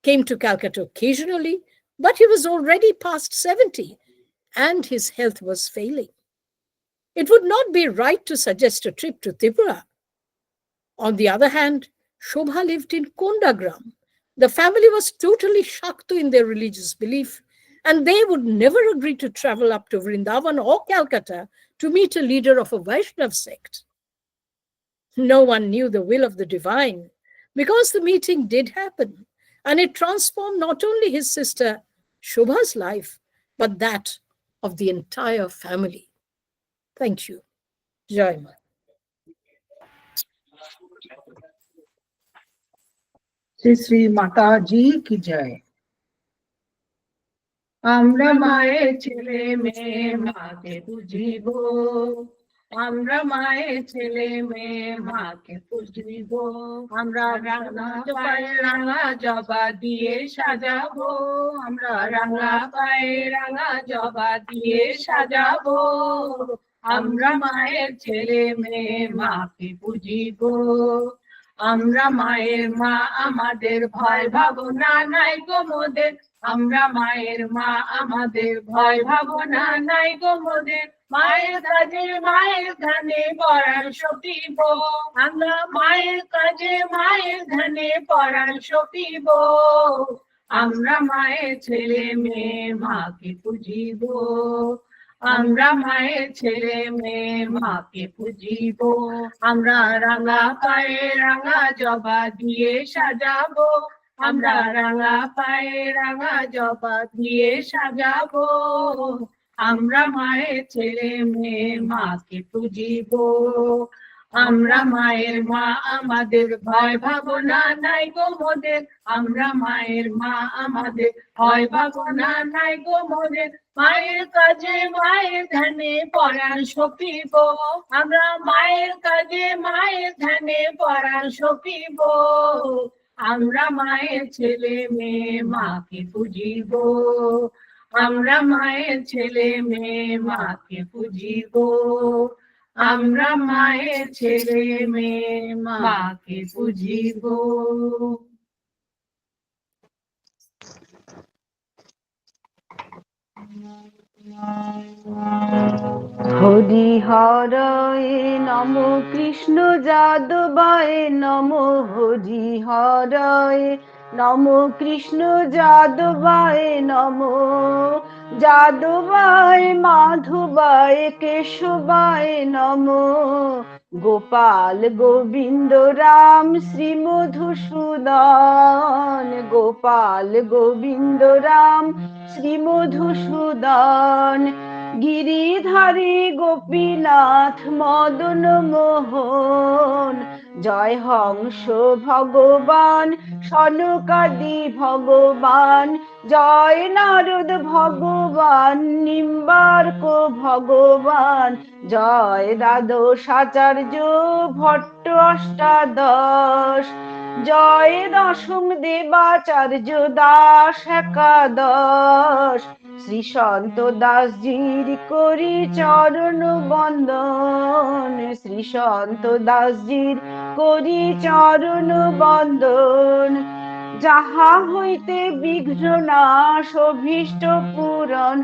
[SPEAKER 6] came to Calcutta occasionally, but he was already past 70 and his health was failing. It would not be right to suggest a trip to Tripura. On the other hand, Shobha lived in Kondagram. The family was totally Shaktu in their religious belief, and they would never agree to travel up to Vrindavan or Calcutta to meet a leader of a Vaishnav sect. No one knew the will of the divine, because the meeting did happen, and it transformed not only his sister Shobha's life, but that of the entire family. Thank you. Jai Ma.
[SPEAKER 2] Shri Shri Mataji কি জয়। আমরা মায়ের ছেলে মেয়ে মাকে বুঝিব, আমরা মায়ের ছেলে মেয়ে মাকে বুঝিব, আমরা রাঙা পায়ে রাঙা জবা দিয়ে সাজাবো, আমরা রাঙা পায়ে রাঙা জবা দিয়ে সাজাবো, আমরা মায়ের ছেলে মেয়ে মাকে বুঝিব, আমরা মায়ের মা আমাদের ভয় ভাবনা নাই গো মোদের, আমরা মায়ের মা আমাদের ভয় ভাবনা নাই গো মোদের, মায়ের কাজে মায়ের ধানে পরাণ সপিব, আমরা মায়ের কাজে মায়ের ধানে পরাণ সপিব, আমরা মায়ের ছেলে মেয়ে মাকে পুজিব, আমরা মায়ের ছেলে মেয়ে মাকে পুজিব, আমরা রাঙা পায়ে রাঙা জবা দিয়ে সাজাবো, আমরা রাঙা পায়ে রাঙা জবা দিয়ে সাজাবো, আমরা মায়ের ছেলে মেয়ে মাকে পুজিব, আমরা মায়ের মা আমাদের ভয় ভাবনা নাই গো মোদের, আমরা মায়ের মা আমাদের ভয় ভাবনা নাই গো মোদের, মায়ের কাজে মায়ের ধ্যানে পরাণ সপিব, আমরা মায়ের কাজে মায়ের ধ্যানে পরাণ সপিব, আমরা মায়ের ছেলে মেয়ে মাকে পুজিব, আমরা মায়ের ছেলে মেয়ে মাকে পুজিব, আমরা মায়ের ছেলে মেয়ে মাকে পুজিব।
[SPEAKER 8] হরি হরয়ে নম কৃষ্ণ যাদবায় নম, হরি হরয়ে নম কৃষ্ণ যাদবায় নম, যাদবায় মাধবায় কেশবায় নম, গোপাল গোবিন্দ রাম শ্রী মধুসূদন, গোপাল গোবিন্দ রাম শ্রী মধুসূদন, গিরিধারী গোপীনাথ মদন মোহন, জয় হংস ভগবান সনকাদি ভগবান, জয় নারদ ভগবান নিম্বার্ক ভগবান, জয় দ্বাদশ আচার্য ভট্ট অষ্টাদশ, জয় দশম দেবাচার্য দাস একাদশ, শ্রী সন্ত দাসজির করি চরণ বন্দন, শ্রী সন্ত দাসজির করি চরণ বন্দন, যাহা হইতে বিঘ্ন নাশ অভীষ্ট পূরণ,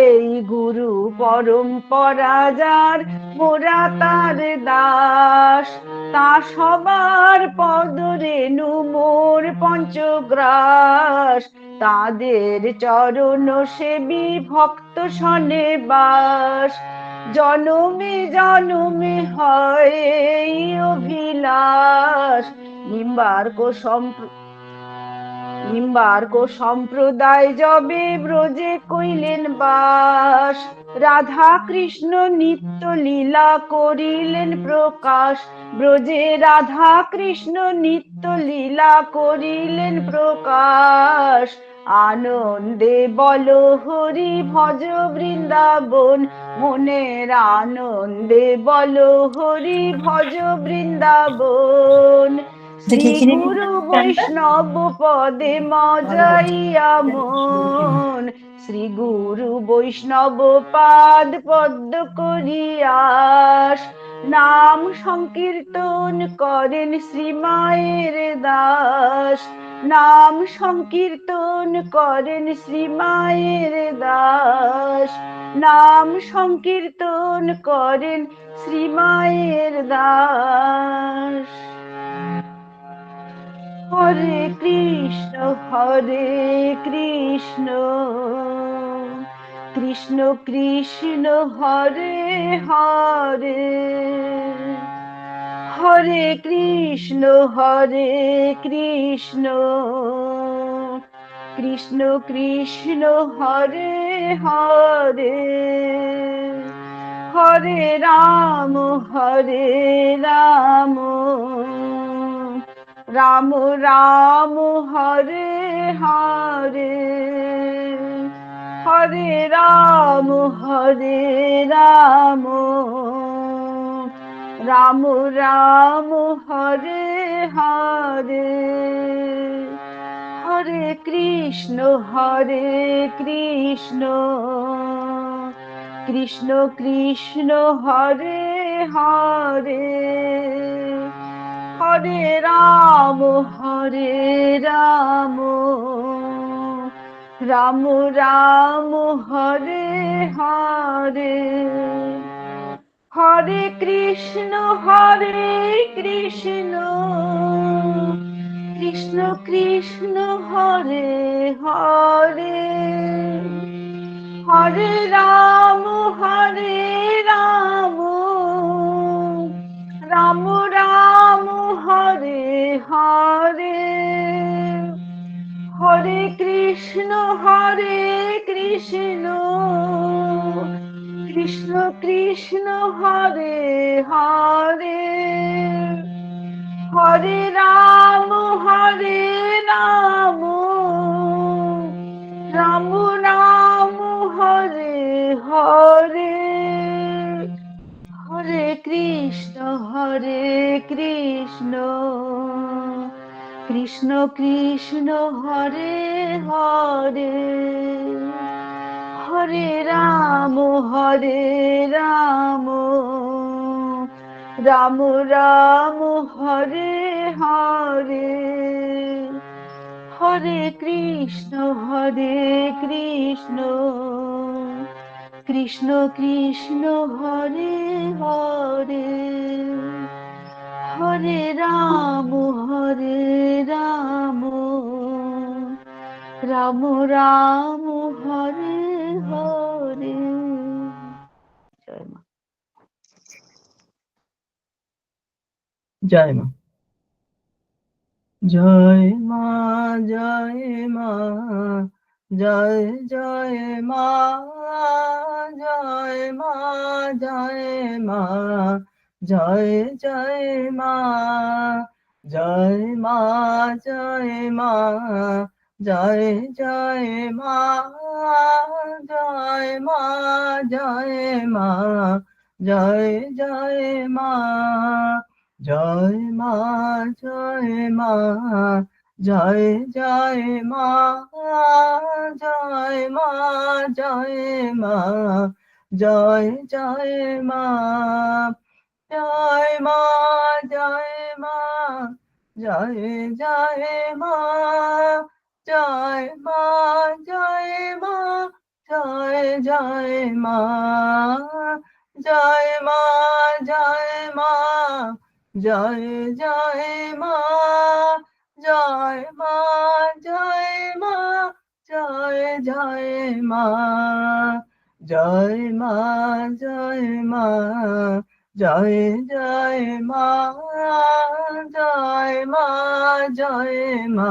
[SPEAKER 8] এই গুরু পরম্পরা যার মোরা তার দাস, তা সবার পদরেণু মোর পঞ্চগ্রাস, তাদের চরণ সেবী ভক্ত সনে বাস, জনমে জনমে হয় এই অভিলাষ, নিম্বার্ক নিম্বার্ক সম্প্রদায় যবে ব্রজে কইলেন বাস, রাধা কৃষ্ণ নিত্য লীলা করিলেন প্রকাশ, ব্রজে রাধা কৃষ্ণ নিত্য লীলা করিলেন প্রকাশ। আনন্দে বল হরি ভজ বৃন্দাবন, মনের আনন্দে বল হরি ভজ বৃন্দাবন। শ্রী গুরু বৈষ্ণব পদে মজাইয়া মন, শ্রী গুরু বৈষ্ণব পাদ পদ্ম করিয়াস, নাম সংকীর্তন করেন শ্রীমায়ের দাস, নাম সংকীর্তন করেন শ্রীমায়ের দাস, নাম সংকীর্তন করেন শ্রীমায়ের দাস। হরে কৃষ্ণ কৃষ্ণ কৃষ্ণ হরে হরে, হরে কৃষ্ণ কৃষ্ণ কৃষ্ণ হরে হরে, হরে রাম রাম রাম হরে হরে, হরে রাম রাম রাম হরে হরে, হরে কৃষ্ণ কৃষ্ণ কৃষ্ণ হরে হরে, হরে রাম রাম রাম হরে হরে, হরে কৃষ্ণ কৃষ্ণ কৃষ্ণ হরে হরে, হরে রাম রাম রাম হরে হরে, হরে কৃষ্ণ কৃষ্ণ কৃষ্ণ হরে হরে, হরে রাম রাম রাম হরে হরে, হরে কৃষ্ণ কৃষ্ণ কৃষ্ণ হরে হরে, হরে রাম রাম রাম হরে হরে, হরে কৃষ্ণ কৃষ্ণ কৃষ্ণ হরে হরে, হরে রাম রাম রাম হরে হরে। জয় মা।
[SPEAKER 9] জয় মা। জয় মা জয় মা জয় জয় মা, জয় মা জয় মা জয় জয় মা, জয় মা জয় মা জয় জয় মা, জয় মা জয় মা জয় জয় মা, জয় মা জয় মা জয় জয় মা, জয় মা জয় মা জয় জয় মা, জয় মা জয় মা জয় জয় মা, জয় মা জয় মা জয় জয় মা, জয় মা জয় মা জয় জয় মা, জয় মা জয় মা জয় জয় মা, জয় মা জয় মা জয় জয় মা, জয় মা জয় মা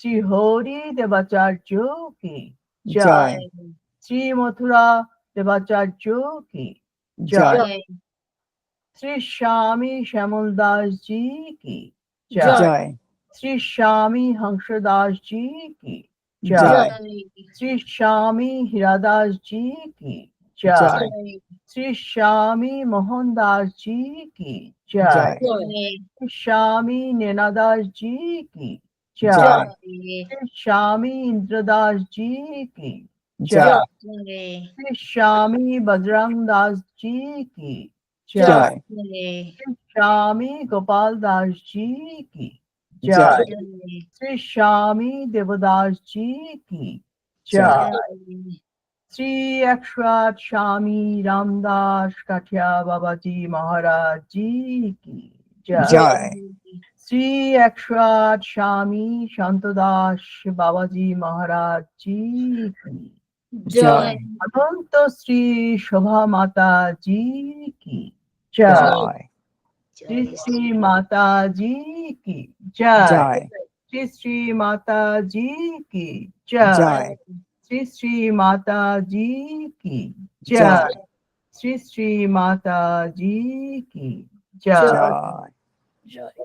[SPEAKER 9] শ্রী হরি দেবাচার্য কি জয়,
[SPEAKER 2] জয়
[SPEAKER 9] শ্রী মথুরা দেবাচার্য কি
[SPEAKER 2] জয়
[SPEAKER 9] জয়, শ্রী স্বামী শ্যামল দাস জি কি জয়,
[SPEAKER 2] জয়
[SPEAKER 9] শ্রী স্বামী হংসদাস জি কি
[SPEAKER 2] জয়
[SPEAKER 9] জয়, শ্রী স্বামী হীরাদাস জি কি জয়,
[SPEAKER 2] জয়
[SPEAKER 9] শ্রী স্বামী মোহন দাস জি কি জয়,
[SPEAKER 2] জয়
[SPEAKER 9] শ্রী স্বামী নেনাদাস জি কি জয়,
[SPEAKER 2] জয়
[SPEAKER 9] শ্রী স্বামী ইন্দ্রদাস জি কি
[SPEAKER 2] জয়
[SPEAKER 9] জয়, শ্রী স্বামী বজরং দাস জি কি জয়,
[SPEAKER 2] জয়
[SPEAKER 9] শ্রী স্বামী গোপাল দাস জি কি
[SPEAKER 2] জয়
[SPEAKER 9] জয়, শ্রী স্বামী দেবদাস জি কি
[SPEAKER 2] জয়
[SPEAKER 9] জয়, শ্রী 108 স্বামী রামদাস কাঠিয়া বাবাজি মহারাজ জি কি জয়,
[SPEAKER 2] জয়
[SPEAKER 9] শ্রী 108 স্বামী শান্তদাস বাবাজি মহারাজ জি কি
[SPEAKER 2] জয়
[SPEAKER 9] অনন্ত শ্রী শোভা মাতা জি কি জয়,
[SPEAKER 2] জয়
[SPEAKER 9] শ্রী শ্রী মাতা জি কি জয়,
[SPEAKER 2] জয়
[SPEAKER 9] শ্রী শ্রী মাতা জি কি জয়,
[SPEAKER 2] জয়
[SPEAKER 9] শ্রী শ্রী মাতা জি কি
[SPEAKER 2] জয়
[SPEAKER 9] জয়, শ্রী শ্রী মাতা জি কি জয়।
[SPEAKER 2] জয়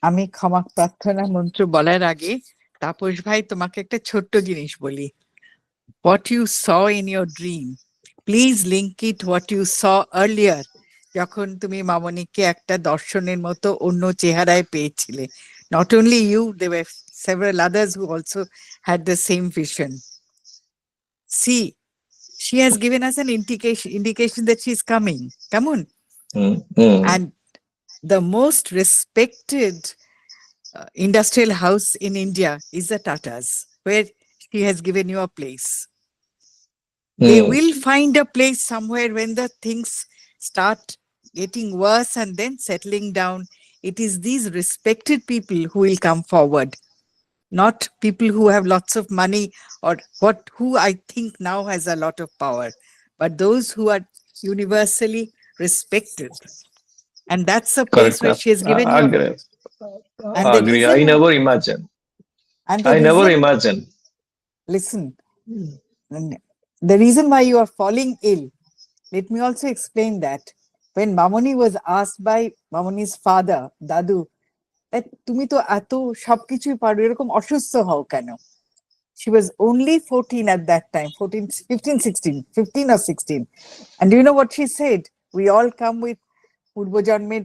[SPEAKER 2] আমি ক্ষমা প্রার্থনা মন্ত্র বলার আগে তাপস ভাই তোমাকে একটা ছোট্ট জিনিস বলি। What you saw in your dream, please link it what you saw earlier. যখন তুমি মামনিকে একটা দর্শনের মতো অন্য চেহারায় পেয়েছিলে। Not only you, there were several others who also had the same vision. See, she has given us an indication that she's coming. Come on. And the most respected industrial house in India is the Tatas, where she has given you a place. They will find a place somewhere when the things start getting worse and then settling down. It is these respected people who will come forward, not people who have lots of money or who I think now has a lot of power, but those who are universally respected. And that's a place where she has given you. And the
[SPEAKER 4] Agree.
[SPEAKER 2] reason,
[SPEAKER 4] I never imagine.
[SPEAKER 2] and the
[SPEAKER 4] I never
[SPEAKER 2] reason,
[SPEAKER 4] imagine.
[SPEAKER 2] listen, the reason why you are falling ill, let me also explain that. When Mamoni was asked by Mamoni's father, Dadu, that তুমি তো এত সবকিছুই পারো, এরকম অসুস্থ হও কেন? She was only 14 at that time, 15 or 16. And do you know what she said? We all come with পূর্বজন্মের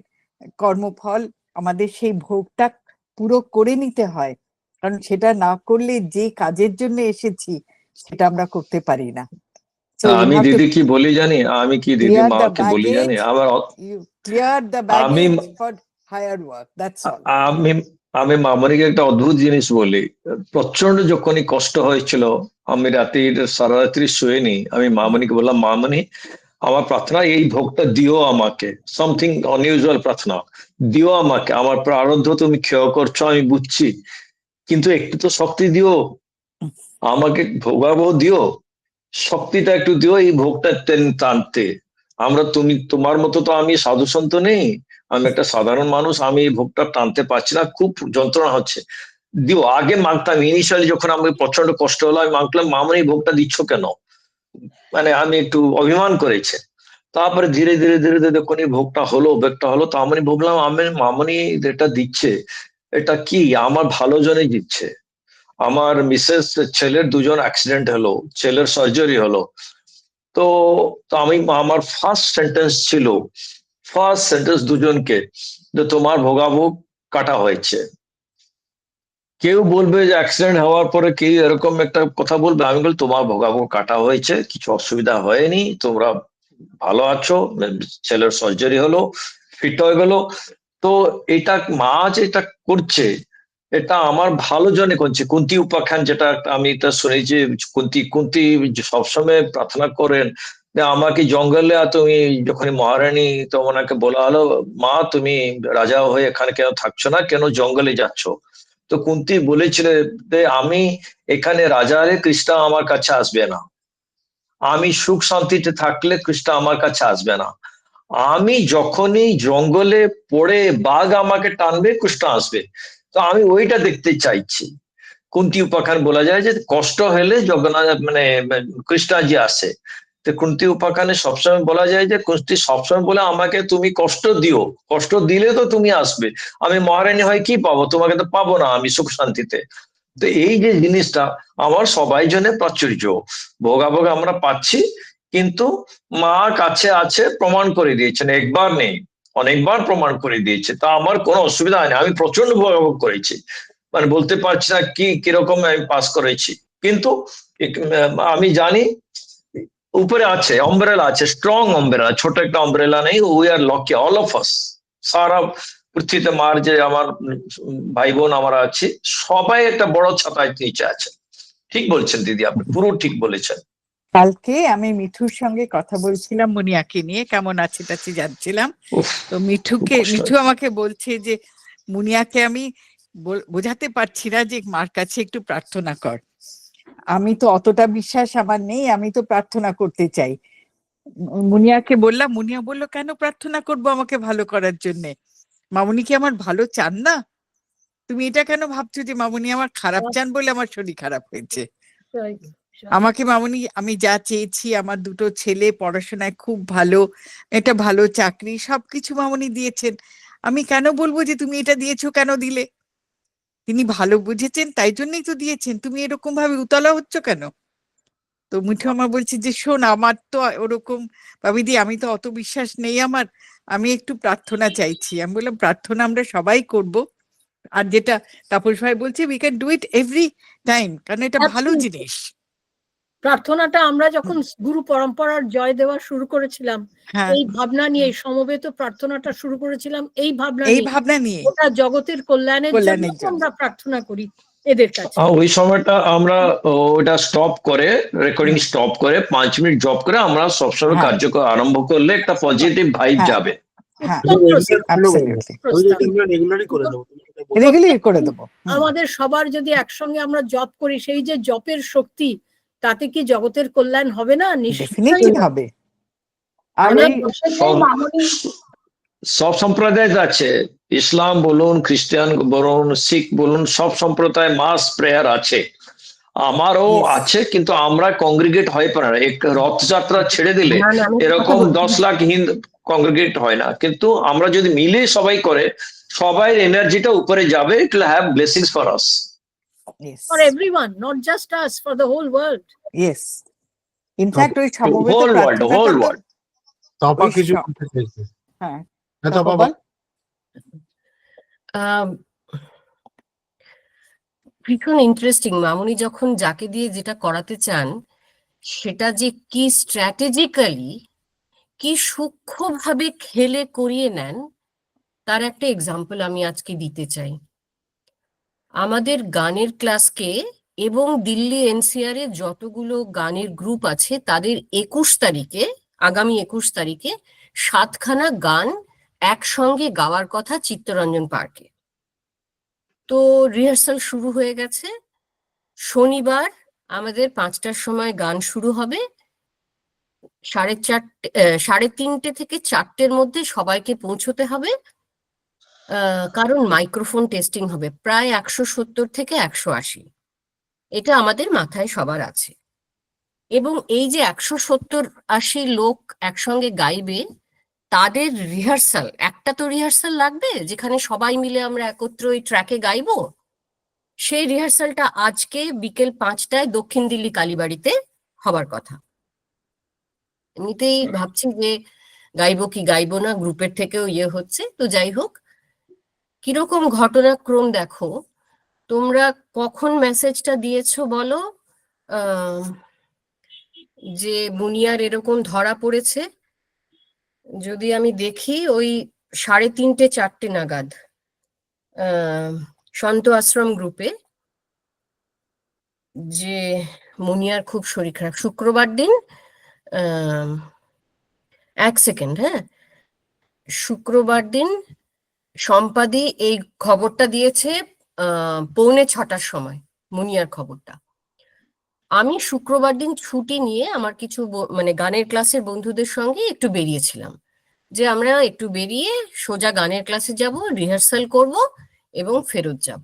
[SPEAKER 2] কর্মফল, আমাদের সেই ভোগটা পুরো করে নিতে হয়, কারণ সেটা না করলে যে কাজের জন্য এসেছি সেটা আমরা করতে পারি না। So you
[SPEAKER 4] আমি
[SPEAKER 2] have to
[SPEAKER 4] দিদি কি বলি জানি, আমি কি দিদি
[SPEAKER 2] clear the
[SPEAKER 4] মাকে বলি জানি,
[SPEAKER 2] baggage,
[SPEAKER 4] আবার
[SPEAKER 2] you clear the
[SPEAKER 4] আমি
[SPEAKER 2] baggage for higher work, that's all.
[SPEAKER 4] আমি আমি মামনিকে একটা অদ্ভুত জিনিস বলি। প্রচন্ড যখনই কষ্ট হয়েছিল, আমি রাত্রির সারা রাত্রি শুয়েনি, আমি মামনিকে বললাম, মামনি আমার প্রার্থনা এই ভোগটা দিও আমাকে, সামথিং অনইউজুয়াল প্রার্থনা দিও আমাকে, আমার প্রারব্ধ তুমি ক্ষয় করছো আমি বুঝছি, কিন্তু একটু তো শক্তি দিও আমাকে, ভোগাবো দিও, শক্তিটা একটু দিও এই ভোগটা টানতে। আমরা তোমার মতো তো আমি সাধু সন্ত নেই, আমি একটা সাধারণ মানুষ, আমি এই ভোগটা টানতে পারছি না, খুব যন্ত্রণা হচ্ছে, দিও। আগে মাগতাম, ইনিশিয়ালি যখন আমাকে প্রচন্ড কষ্ট হলো আমি মাগলাম, মামনি এই ভোগটা দিচ্ছ কেন, মানে আমি একটু অভিমান করেছে। তারপরে ধীরে ধীরে ধীরে ধীরে যখন এই ভোগটা হলো তো আমি ভাবলাম, আমি মামনি যেটা দিচ্ছে এটা কি আমার ভালো জন্যই দিচ্ছে। আমার মিসেস ছেলের দুজন অ্যাক্সিডেন্ট হলো, ছেলের সার্জারি হলো, তো তো আমি আমার ফার্স্ট সেন্টেন্স দুজনকে, যে তোমার ভোগাভোগ কাটা হয়েছে। কেউ বলবে যে অ্যাক্সিডেন্ট হওয়ার পরে কেউ এরকম একটা কথা বলবে, আমি বলি তোমার ভোগাভোগ কাটা হয়েছে, কিছু অসুবিধা হয়নি, তোমরা ভালো আছো, ছেলের সার্জারি হলো, ফিট হয়ে গেল। তো এটা মা যেটা করছে এটা আমার ভালো জন্য করছে। কুন্তী উপাখ্যান যেটা আমি এটা শুনেছি, কুন্তী সবসময় প্রার্থনা করেন যে আমাকে জঙ্গলে, তুমি যখন মহারানী, তো ওনাকে বলা হলো, মা তুমি রাজা হয়ে এখানে কেন থাকছো না, কেন জঙ্গলে যাচ্ছ? তো কুন্তী বলেছিলেন যে আমি এখানে রাজা হলে কৃষ্ণ আমার কাছে আসবে না, আমি সুখ শান্তিতে থাকলে কৃষ্ণ আমার কাছে আসবে না, আমি যখনই জঙ্গলে পড়ে বাঘ আমাকে টানবে, কৃষ্ণ আসবে, তো আমি ওইটা দেখতে চাইছি। কুন্তি উপাখ্যান বলা যায় যে কষ্ট হলে জগন্নাথ মানে কৃষ্ণাজি আসে। তো কুন্তি উপাখ্যানে সবসময় বলা যায় যে কুন্তি সবসময় বলে আমাকে তুমি কষ্ট দিও, কষ্ট দিলে তো তুমি আসবে, আমি মহারানী হয় কি পাবো, তোমাকে তো পাবো না আমি সুখ শান্তিতে। তো এই যে জিনিসটা আমার সবাই জন্য প্রাচুর্য, ভোগাভোগ আমরা পাচ্ছি, কিন্তু মা কাছে আছে, প্রমাণ করে দিয়েছেন, একবার নেই অনেকবার প্রমাণ করে দিয়েছে। তা আমার কোনো অসুবিধা হয়নি, আমি প্রচন্ড ভোগাভোগ করেছি, মানে বলতে পারছি না কি কিরকম আমি পাস করেছি। কিন্তু আমি জানি উপরে আছে অম্ব্রেলা, আছে স্ট্রং অম্ব্রেলা, ছোট একটা অম্ব্রেলা নেই। We are lucky all of us, সারা পৃথিবীতে মার যে আমার ভাই বোন আমরা আছি সবাই একটা বড় ছাতায় নিচে আছে। ঠিক বলছেন দিদি, আপনি পুরো ঠিক বলেছেন।
[SPEAKER 2] কালকে আমি মিঠুর সঙ্গে কথা বলছিলাম মুনিয়াকে নিয়ে, কেমন আছে টাছে জানছিলাম।
[SPEAKER 4] উফ,
[SPEAKER 2] তো
[SPEAKER 4] খুব কষ্ট
[SPEAKER 2] মিঠু
[SPEAKER 4] হয়।
[SPEAKER 2] আমাকে বলছে যে মুনিয়াকে আমি বোঝাতে পারছি না যে মার কাছে একটু প্রার্থনা কর। আমি তো অতটা বিশ্বাস আমার নেই, আমি তো প্রার্থনা করতে চাই। মুনিয়াকে বললাম, মুনিয়া বললো কেন প্রার্থনা করব আমাকে ভালো করার জন্য? মামুনি কি আমার ভালো চান না? তুমি এটা কেন ভাবছো যে মামুনি আমার খারাপ চান বলে আমার শরীর খারাপ হয়েছে? আমাকে মামুনি, আমি যা চেয়েছি, আমার দুটো ছেলে পড়াশোনায় খুব ভালো, একটা ভালো চাকরি, সবকিছু মামুনি দিয়েছেন। আমি কেন বলবো যে তুমি এটা দিয়েছো, কেন দিলে? তিনি ভালো বুঝেছেন, তাই জন্যই তো দিয়েছেন, তুমি এরকম ভাবে উতলা হচ্ছ কেন? তো মিঠু আমার বলছে যে শোন, আমার তো ওরকম ভাবিদি, আমি তো অত বিশ্বাস নেই আমার, আমি একটু প্রার্থনা চাইছি। আমি বললাম প্রার্থনা আমরা সবাই করব, আর যেটা তাপস ভাই বলছে we can do it every time, কারণ এটা ভালো
[SPEAKER 6] Absolutely.
[SPEAKER 2] জিনিস।
[SPEAKER 6] প্রার্থনাটা আমরা যখন গুরু পরম্পরার জয় দেওয়া শুরু করেছিলাম,
[SPEAKER 2] হ্যাঁ,
[SPEAKER 6] এই ভাবনা নিয়ে সমবেত প্রার্থনাটা শুরু করেছিলাম, এই
[SPEAKER 2] এই
[SPEAKER 6] নিয়ে
[SPEAKER 2] ভাবনা নিয়ে
[SPEAKER 6] ওটা জগতের কল্যাণের জন্য
[SPEAKER 2] কল্যাণের জন্য।
[SPEAKER 6] আমরা প্রার্থনা করি এদের কাছে।
[SPEAKER 4] ওই সময়টা আমরা ওটা স্টপ করে, রেকর্ডিং স্টপ করে 5 মিনিট জব করে আমরা সবসময়
[SPEAKER 2] হ্যাঁ,
[SPEAKER 4] কার্যক্রম আরম্ভ করলে একটা পজিটিভ ভাইব
[SPEAKER 2] হ্যাঁ,
[SPEAKER 4] যাবে।
[SPEAKER 2] হ্যাঁ,
[SPEAKER 6] উত্তম
[SPEAKER 2] absolutely,
[SPEAKER 6] প্রস্তাব।
[SPEAKER 3] রেগুলারই করে দেবো।
[SPEAKER 2] রেগুলারই করে দেবো।
[SPEAKER 6] আমাদের সবার যদি একসঙ্গে আমরা জপ করি, সেই যে জপের শক্তি, তাতে কি জগতের কল্যাণ হবে না?
[SPEAKER 2] ডেফিনেটলি
[SPEAKER 6] নিশ্চয়ই
[SPEAKER 2] হবে। আর
[SPEAKER 6] আমরা
[SPEAKER 2] ওই
[SPEAKER 4] সব সম্প্রদায় আছে, ইসলাম বলুন, খ্রিস্টান বলুন, শিখ বলুন, সব সম্প্রদায় মাস প্রেয়ার আছে, আমারও
[SPEAKER 2] Yes.
[SPEAKER 4] আছে, কিন্তু আমরা কংগ্রিগেট হয়ে পারে না। এক রথযাত্রা ছেড়ে দিলে
[SPEAKER 6] না, না, আমি
[SPEAKER 4] এরকম
[SPEAKER 6] কথা বলছি।
[SPEAKER 4] 10 লাখ হিন্দু কংগ্রিগেট হয় না, কিন্তু আমরা যদি মিলে সবাই করে, সবাই এনার্জিটা উপরে যাবে, it will have blessings for us.
[SPEAKER 2] Yes,
[SPEAKER 6] For everyone, not just us, for the whole world.
[SPEAKER 2] yes. In fact ওই সমবেত
[SPEAKER 4] হোল ওয়ার্ল্ড, হোল
[SPEAKER 2] প্রার্থনাটা তো,
[SPEAKER 4] ওয়ার্ল্ড।
[SPEAKER 3] তপা
[SPEAKER 2] ওই
[SPEAKER 3] কিছু
[SPEAKER 2] সব-
[SPEAKER 3] বলতে চাইছে।
[SPEAKER 2] হ্যাঁ,
[SPEAKER 3] হ্যাঁ,
[SPEAKER 2] তারপর
[SPEAKER 3] তপা
[SPEAKER 2] বল।
[SPEAKER 10] ভীষণ ইন্টারেস্টিং। মামুনি যখন যাকে দিয়ে যেটা করাতে চান, সেটা যে কি স্ট্র্যাটেজিক্যালি, কি সূক্ষ্মভাবে খেলে করিয়ে নেন, তার একটা এক্সাম্পল আমি আজকে দিতে চাই। আমাদের গানের ক্লাসকে এবং দিল্লি এনসিআর এ যতগুলো গানের গ্রুপ আছে, তাদের 21 তারিখে, আগামী 21 তারিখে 7খানা গান একসঙ্গে গাওয়ার কথা চিত্তরঞ্জন পার্কে। তো রিহার্সাল শুরু হয়ে গেছে। শনিবার আমাদের 5টার সময় গান শুরু হবে। 3:30 থেকে 4টের মধ্যে সবাইকে পৌঁছতে হবে, কারণ মাইক্রোফোন টেস্টিং হবে। প্রায় 170 থেকে 180, এটা আমাদের মাথায় সবার আছে। এবং এই যে 170-80 লোক একসঙ্গে গাইবে, তাদের রিহার্সাল, একটা তো রিহার্সাল লাগবে যেখানে সবাই মিলে আমরা একত্র ওই ট্র্যাকে গাইবো। সেই রিহার্সালটা আজকে বিকেল 5টায় দক্ষিণ দিল্লি কালীবাড়িতে হবার কথা। এমনিতেই ভাবছি যে গাইবো কি গাইবো না, গ্রুপের থেকেও হচ্ছে। তো যাই হোক, কিরকম ঘটনাক্রম দেখো। তোমরা কখন মেসেজটা দিয়েছো বলো যে মুনিয়ার এরকম ধরা পড়েছে? যদি আমি দেখি, ওই 3:30-4টে নাগাদ সন্ত আশ্রম গ্রুপে, যে মুনিয়ার খুব শরীর খারাপ। শুক্রবার দিন, 1 সেকেন্ড, হ্যাঁ, শুক্রবার দিন সম্পাদি এই খবরটা দিয়েছে 6:45 সময়, মুনিয়ার খবরটা। আমি শুক্রবার দিন ছুটি নিয়ে আমার কিছু মানে গানের ক্লাসের বন্ধুদের সঙ্গে একটু বেরিয়েছিলাম। যে আমরা একটু বেরিয়ে সোজা গানের ক্লাসে যাব, রিহার্সাল করব এবং ফেরত যাব।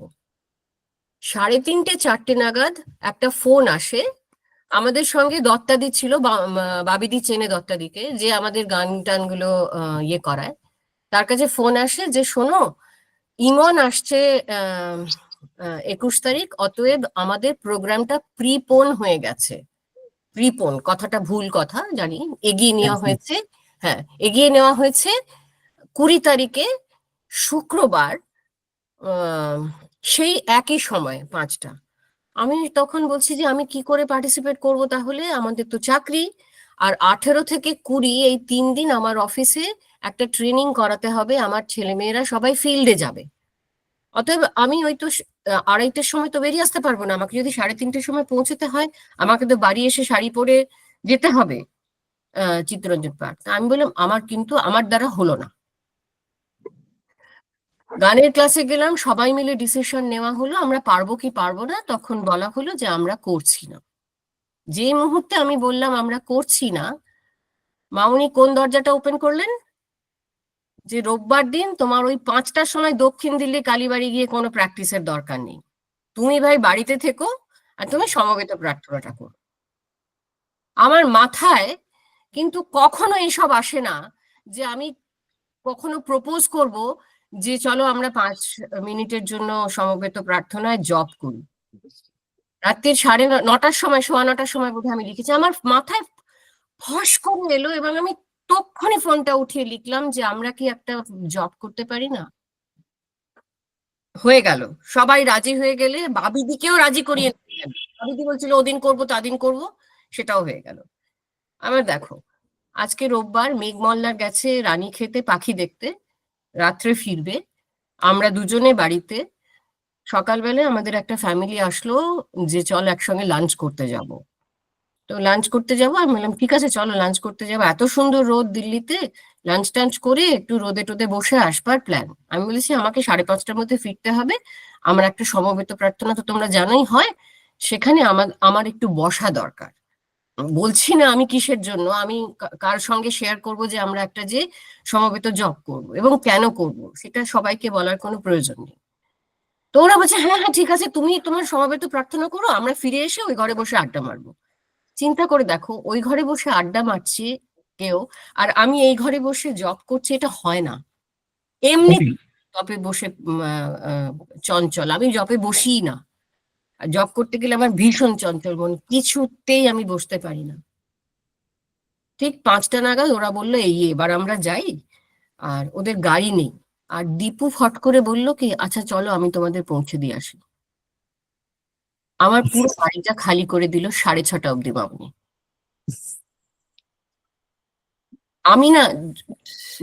[SPEAKER 10] 3:30 4টে নাগাদ একটা ফোন আসে। আমাদের সঙ্গে দত্তাদি ছিল, বাবিদি চেনে দত্তাদিকে, যে আমাদের গান টানগুলো ইয়ে করায়। তার কাছে ফোন আসে যে শোনো, ইমন আসছে 21 তারিখ, অতএব আমাদের প্রোগ্রামটা প্রিপোন হয়ে গেছে। প্রিপোন কথাটা ভুল কথা জানি, এগিয়ে নেওয়া হয়েছে। হ্যাঁ, এগিয়ে নেওয়া হয়েছে 20 তারিখে শুক্রবার, সেই একই সময় 5টা। আমি তখন বলছি যে আমি কি করে পার্টিসিপেট করব, তাহলে আমাদের তো চাকরি, আর 18 থেকে 20 এই 3 দিন আমার অফিসে একটা ট্রেনিং করাতে হবে, আমার ছেলেমেয়েরা সবাই ফিল্ডে যাবে। অতএব আমি ওই তো 2:30টার সময় তো বেরিয়ে আসতে পারবো না। আমাকে যদি 3:30টার সময় পৌঁছতে হয়, আমাকে তো বাড়ি এসে শাড়ি পরে যেতে হবে চিত্তরঞ্জন পার্ক। আমি বললাম আমার দ্বারা হলো না। গানের ক্লাসে গেলাম, সবাই মিলে ডিসিশন নেওয়া হলো আমরা পারবো কি পারবো না। তখন বলা হলো যে আমরা করছি না। যে মুহূর্তে আমি বললাম আমরা করছি না, মামুনি কোন দরজাটা ওপেন করলেন, যে রোববার দিন তোমার ওই 5টার সময় দক্ষিণ দিল্লি কালীবাড়ি গিয়ে কোনো প্র্যাকটিসের দরকার নেই, তুমি ভাই বাড়িতে থেকো আর তুমি সমবেত প্রার্থনাটা করো। আমার মাথায় কিন্তু কখনো এসব আসে না যে আমি কখনো প্রপোজ করব যে চলো আমরা 5 মিনিটের জন্য সমবেত প্রার্থনায় জপ করি। রাত্রির 9:30টার সময়, 9:15টার সময় বোধহয় আমি লিখেছি। আমার মাথায় ফস করে এলো এবং আমি তক্ষুনি ফোনটা উঠিয়ে লিখলাম যে আমরা কি একটা জব করতে পারি না। হয়ে গেল, সবাই রাজি হয়ে গেলে বাবিদিকেও রাজি করিয়ে নিলেন। বাবিদি বলছিল ওদিন করবো তাদিন করবো, সেটাও হয়ে গেল। আমার দেখো, আজকে রোববার, মেঘমল্লার গেছে রানীক্ষেতে পাখি দেখতে, রাত্রে ফিরবে, আমরা দুজনে বাড়িতে। সকালবেলায় আমাদের একটা ফ্যামিলি আসলো যে চল একসঙ্গে লাঞ্চ করতে যাব। তো লাঞ্চ করতে যাবো, আমি বললাম ঠিক আছে চলো লাঞ্চ করতে যাবো, এত সুন্দর রোদ দিল্লিতে, লাঞ্চ টাঞ্চ করে একটু রোদে টোদে বসে আসবার প্ল্যান। আমি বলেছি আমাকে 5:30টার মধ্যে ফিরতে হবে, আমার একটা সমবেত প্রার্থনা তো তোমরা জানোই হয়, সেখানে আমার একটু বসা দরকার। বলছি না আমি কিসের জন্য, আমি কার সঙ্গে শেয়ার করব যে আমরা একটা যে সমবেত জব করব এবং কেন করব সেটা সবাইকে বলার কোনো প্রয়োজন নেই। তো ওরা বলছে হ্যাঁ হ্যাঁ ঠিক আছে, তুমি তোমার সমবেত প্রার্থনা করো, আমরা ফিরে এসে ওই ঘরে বসে আড্ডা মারবো। চিন্তা করে দেখো, ওই ঘরে বসে আড্ডা মারছি কেউ, আর আমি এই ঘরে বসে জব করছি, এটা হয় না। এমনি জবে বসে চঞ্চল, আমি জবে বসি না। আর জব করতে গেলে আমার ভীষণ চঞ্চল মন, কিছুতেই আমি বসতে পারি না। ঠিক 5টা নাগাদ ওরা বললো এই এবার আমরা যাই, আর ওদের গাড়ি নেই। আর দীপু ফট করে বললো কি আচ্ছা চলো আমি তোমাদের পৌঁছে দিয়ে আসি। আমার পুরো গাড়িটা খালি করে দিল 6:30 অব্দি মামনি। আমি না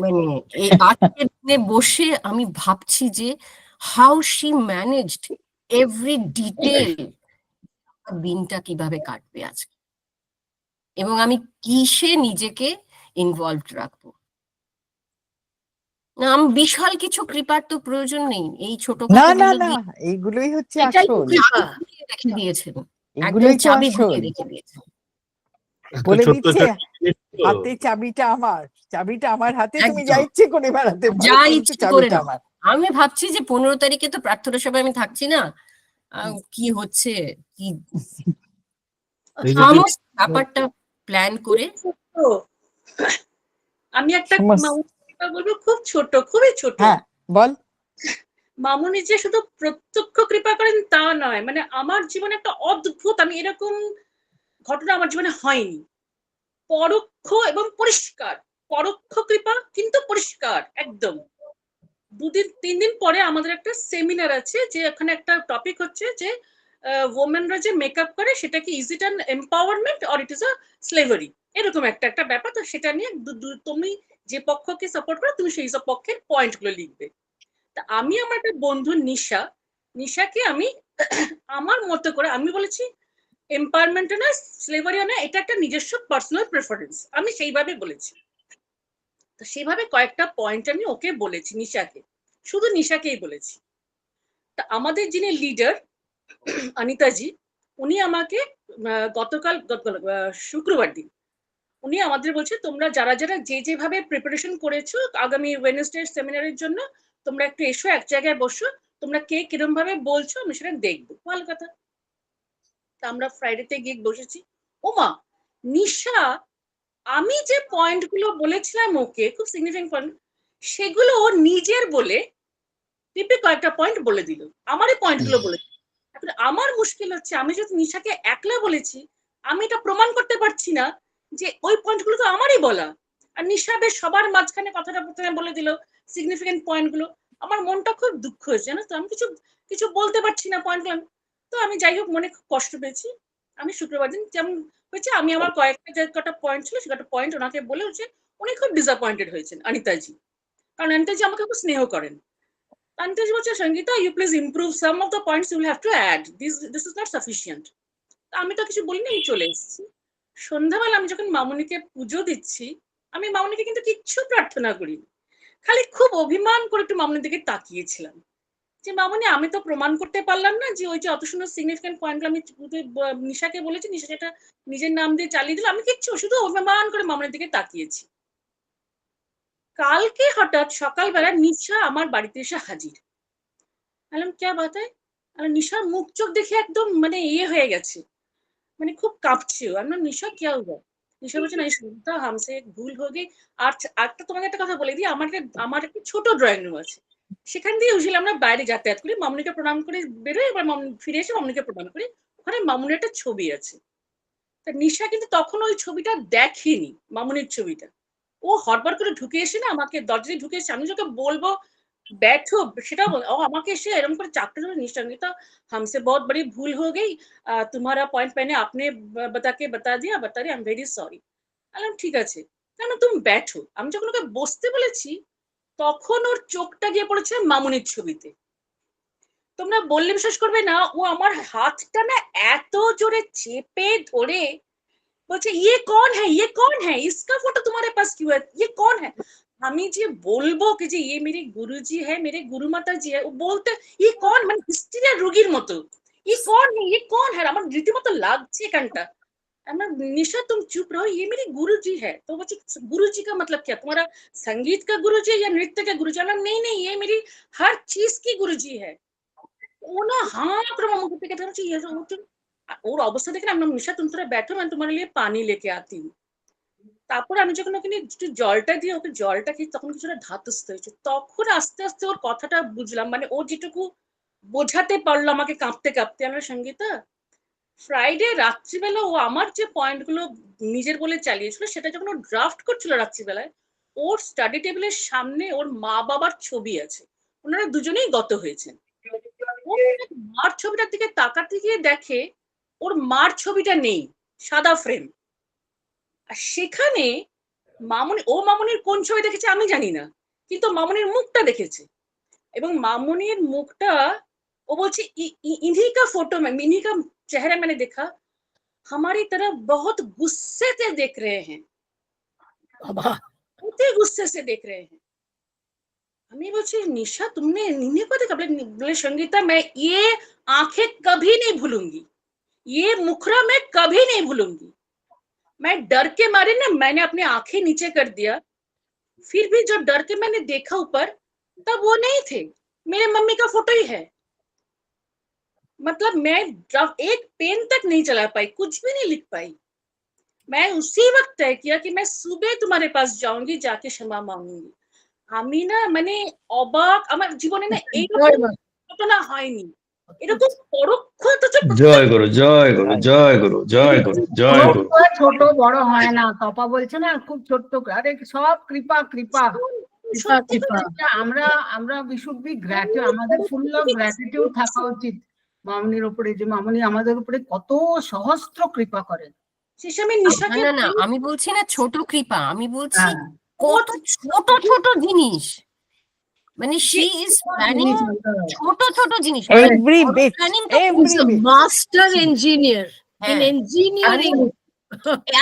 [SPEAKER 10] মানে এই আজকের দিনে বসে আমি ভাবছি যে how she managed every detail, দিনটা কিভাবে কাটবে আজকে, এবং আমি কিসে নিজেকে ইনভলভড রাখবো। না, আমি বিশাল কিছু কৃপার তো প্রয়োজন নেই, এই ছোট
[SPEAKER 2] না না না, এইগুলোই হচ্ছে
[SPEAKER 5] এটাই তো
[SPEAKER 2] আসল,
[SPEAKER 5] কৃপা।
[SPEAKER 10] রেখে দিয়েছেন, একদম
[SPEAKER 2] এগুলোই তো
[SPEAKER 10] চাবি
[SPEAKER 2] আসল।
[SPEAKER 10] দিয়ে রেখে দিয়েছেন।
[SPEAKER 3] এত
[SPEAKER 2] বলে
[SPEAKER 3] ছোট্ট
[SPEAKER 2] দিচ্ছে
[SPEAKER 3] ছোট্ট জিনিস তো।
[SPEAKER 2] হাতে চাবিটা আমার, চাবিটা আমার হাতে, তুমি
[SPEAKER 10] একদম।
[SPEAKER 2] যা ইচ্ছে করে বেড়াতে পারো,
[SPEAKER 10] যা
[SPEAKER 2] কিন্তু
[SPEAKER 10] ইচ্ছে করে
[SPEAKER 2] চাবিটা
[SPEAKER 10] নাও।
[SPEAKER 2] আমার।
[SPEAKER 10] আমি ভাবছি যে 15 তারিখে তো প্রার্থনা সভায় আমি থাকছি না, কি হচ্ছে কি
[SPEAKER 3] এই যে
[SPEAKER 10] সমস্ত ব্যাপারটা প্ল্যান করে।
[SPEAKER 1] ছোট্ট। আমি একটা
[SPEAKER 2] সমস্ত-
[SPEAKER 1] মামুনির কথা বলবো, খুব ছোট, খুবই ছোট।
[SPEAKER 2] হ্যাঁ বল।
[SPEAKER 1] মামুনি যে শুধু প্রত্যক্ষ কৃপা করেন তা নয়, মানে আমার জীবনে একটা অদ্ভুত, আমি এরকম ঘটনা আমার জীবনে হয়নি। পরোক্ষ এবং পরিষ্কার, পরোক্ষ কৃপা কিন্তু পরিষ্কার একদম। 2-3 দিন পরে আমাদের একটা সেমিনার আছে, যে এখানে একটা টপিক হচ্ছে যে ওমেনরা যে মেকআপ করে সেটা কি is it an empowerment or it is a slavery, এরকম একটা ব্যাপার। তো সেটা নিয়ে তুমি যে পক্ষকে সাপোর্ট করো তুমি সেই সব পক্ষের পয়েন্টগুলো লিখবে। তা আমি আমার একটা বন্ধু নিশাকে আমি আমার মতো করে আমি বলেছি এম্পাওয়ারমেন্ট না স্লেভারি না, এটা একটা নিজস্ব পার্সোনাল প্রেফারেন্স, আমি সেইভাবে বলেছি। তো সেইভাবে কয়েকটা পয়েন্ট আমি ওকে বলেছি, নিশাকে, শুধু নিশাকেই বলেছি। তা আমাদের যিনি লিডার অনিতাজি, উনি আমাকে গতকাল শুক্রবার দিন উনি আমাদের বলছে তোমরা যারা যারা যে যেভাবে প্রিপারেশন করেছো আগামী ওয়েডনেসডে সেমিনারের জন্য তোমরা একটু এসো, এক জায়গায় বসো, তোমরা কে কিরম ভাবে বলছো আমি সেটা দেখবো। ভালো কথা। তা আমরা ফ্রাইডেতে গিয়ে বসেছি। ওমা, নিশা আমি যে পয়েন্ট গুলো বলেছিলাম ওকে, খুব সিগনিফিকেন্ট পয়েন্ট, সেগুলো ও নিজের বলে টিপে কয়েকটা পয়েন্ট বলে দিল, আমারই পয়েন্ট গুলো বলে দিল। এখন আমার মুশকিল হচ্ছে, আমি যদি নিশাকে একলা বলেছি, আমি এটা প্রমাণ করতে পারছি না যে ওই পয়েন্ট গুলো তো আমারই বলা, আর নিশা বেশ সবার মাঝখানে কথাটা প্রথমে বলে দিল সিগনিফিকেন্ট পয়েন্ট গুলো। আমার মনটা খুব দুঃখ হয়েছে, জানো তো, আমি কিছু কিছু বলতে পারছি না পয়েন্ট গুলো। তো আমি যাই হোক মনে খুব কষ্ট পেয়েছি। আমি শুক্রবার দিন যেমন হয়েছে, আমি আমার কয়েকটা যে কটা পয়েন্ট ছিল সে কটা পয়েন্ট ওনাকে বলে হচ্ছে, উনি খুব ডিসঅ্যাপয়েন্টেড হয়েছেন অনিতাজি, কারণ অনিতাজি আমাকে খুব স্নেহ করেন। অনিতাজি বলছে, Sangeeta you please improve some of the points you will have to add, this is not sufficient. আমি তো কিছু বলিনি, আমি চলে এসেছি। সন্ধ্যাবেলা আমি যখন মামুনিকে পুজো দিচ্ছি, আমি মামুনিকে কিন্তু কিচ্ছু প্রার্থনা করিনি, খালি খুব অভিমান করে একটু মামুনির দিকে তাকিয়েছিলাম যে মামুনি আমি তো প্রমাণ করতে পারলাম না যে ওই যে অত সুন্দর সিগনিফিকেন্ট পয়েন্টগুলো আমি নিশাকে বলেছি, নিশা সেটা নিজের নাম দিয়ে চালিয়ে দিল, আমি কিচ্ছু শুধু অভিমান করে মামুনির দিকে তাকিয়েছি। কালকে হঠাৎ সকালবেলা নিশা আমার বাড়িতে এসে হাজির। বললাম ক্যা বাত है? নিশার মুখ চোখ দেখে একদম মানে ইয়ে হয়ে গেছে, মানে খুব কাঁপছে। আমি বললাম নিশা क्या हुआ? নিশা বলছে না সুনিতা हमसे एक ভুল हो गई। আর একটা তোমাকে একটা কথা বলে দিই, আমার একটা ছোট ড্রয়িং রুম আছে, সেখান দিয়ে উঠলে আমরা বাইরে যাতায়াত করি, মামুনিকে প্রণাম করে বেরোই, এবার ফিরে এসে মামুনিকে প্রণাম করি, ওখানে মামুনির একটা ছবি আছে। তা নিশা কিন্তু তখন ওই ছবিটা দেখেনি, মামুনির ছবিটা। ও হড়বড় করে ঢুকে এসে না আমাকে দরজায় ঢুকে এসে, আমি যখন বলবো बैठो সেটা ও আমাকে এসে এরকম করে চাপটে ধরে, নিঃসঙ্গিতা हमसे बहुत बड़ी भूल हो गई, तुम्हारा पॉइंट मैंने आपने बता के बता दिया, बता रही आई एम वेरी सॉरी। বললাম ঠিক আছে, না তুমি बैठो। আমি যখন ওকে বসতে বলেছি তখন ওর চোখটা গিয়ে পড়েছে মামুনির ছবিতে। তোমরা বললে বিশ্বাস করবে না, ও আমার হাতটা না এত জোরে চেপে ধরে বলছে ये कौन है, ये कौन है, इसका फोटो तुम्हारे पास क्यों है, ये कौन है। আমি যে বলবো কি যে ये मेरे गुरुजी है, मेरे गुरु माता जी है, ও বলতে ये कौन, মানে হিস্টেরিয়া রোগীর মতো ये कौन है, ये कौन है। আমার রীতিমতো লাগছে কানটা। আমার निशा तुम चुप रहो, ये मेरे गुरुजी है। तो बच्चे गुरुजी का मतलब क्या, तुम्हारा संगीत का गुरुजी या नृत्य का गुरुजी? नहीं नहीं, ये मेरी हर चीज की गुरुजी है। ও না হাঁ করে আমার মুখের দিকে তাকাচ্ছে, ওর অবস্থা দেখে আমি নিশা তুমি তোরা बैठो, मैं तुम्हारे लिए पानी लेके आती हूँ। তারপরে আমি যখন ওকে একটু জলটা দিয়ে ওকে জলটা খেয়ে তখন কিছুটা ধাতস্থ হয়েছে, তখন আস্তে আস্তে ওর কথাটা বুঝলাম, মানে ও যেটুকু বোঝাতে পারলো আমাকে কাঁপতে কাঁপতে। আমরা সঙ্গীতা ফ্রাইডে রাত্রিবেলা ও আমার যে পয়েন্টগুলো নিজের বলে চালিয়েছিল, সেটা যখন ও ড্রাফট করছিল রাত্রিবেলায়, ওর স্টাডি টেবিলের সামনে ওর মা বাবার ছবি আছে, ওনারা দুজনেই গত হয়েছেন। ও মার ছবিটার দিকে তাকাতে গিয়ে দেখে ওর মার ছবিটা নেই, সাদা ফ্রেম। আর সেখানে মামুনির কোন ছবি দেখেছে আমি জানি না, কিন্তু মামুনির মুখটা দেখেছে, এবং মামুনির মুখটা ও বলছে इन्हीं का फोटो में, इन्हीं का चेहरा मैंने देखा, हमारी तरफ बहुत गुस्से से देख रहे हैं, बहुत ही गुस्से से देख रहे हैं। আমি বলছি निशा तुमने इन्हीं को देखा? बोले संगीता मैं ये आंखें कभी नहीं भूलूंगी, ये मुखरा मैं कभी नहीं भूलूंगी। मैं डर के मारे ना मैंने अपनी आंखें नीचे कर दिया, फिर भी जब डर के मैंने देखा ऊपर तब वो नहीं थे, मेरे मम्मी का फोटो ही है। मतलब मैं एक पेन तक नहीं चला पाई, कुछ भी नहीं लिख पाई। मैं उसी वक्त तय किया कि मैं सुबह तुम्हारे पास जाऊंगी, जाके क्षमा मांगूंगी। আমি না মানে অবাক, আমার জীবনে না এইরকম ঘটনা হয়নি, এরকম পরোক্ষ
[SPEAKER 4] জয় গুরু, জয় গুরু, জয় গুরু, জয় গুরু, জয় গুরু।
[SPEAKER 6] ছোট বড় হয় না, তপা বলছে না খুব ছোট্ট, আরে সব কৃপা কৃপা কৃপা কৃপা। আমরা আমরা উই শুড বি গ্র্যাটিটিউড, আমাদের ফুল অফ গ্র্যাটিটিউড থাকা উচিত মামনির উপরে, যে মামনি আমাদের উপরে কত সহস্র কৃপা করেন।
[SPEAKER 1] শেষে আমি নিশাকে
[SPEAKER 10] না না, আমি বলছি না ছোট কৃপা, আমি বলছি কত ছোট ছোট জিনিস, মানে she is planning ছোট ছোট জিনিস,
[SPEAKER 2] every bit, every bit.
[SPEAKER 6] Master engineer in engineering.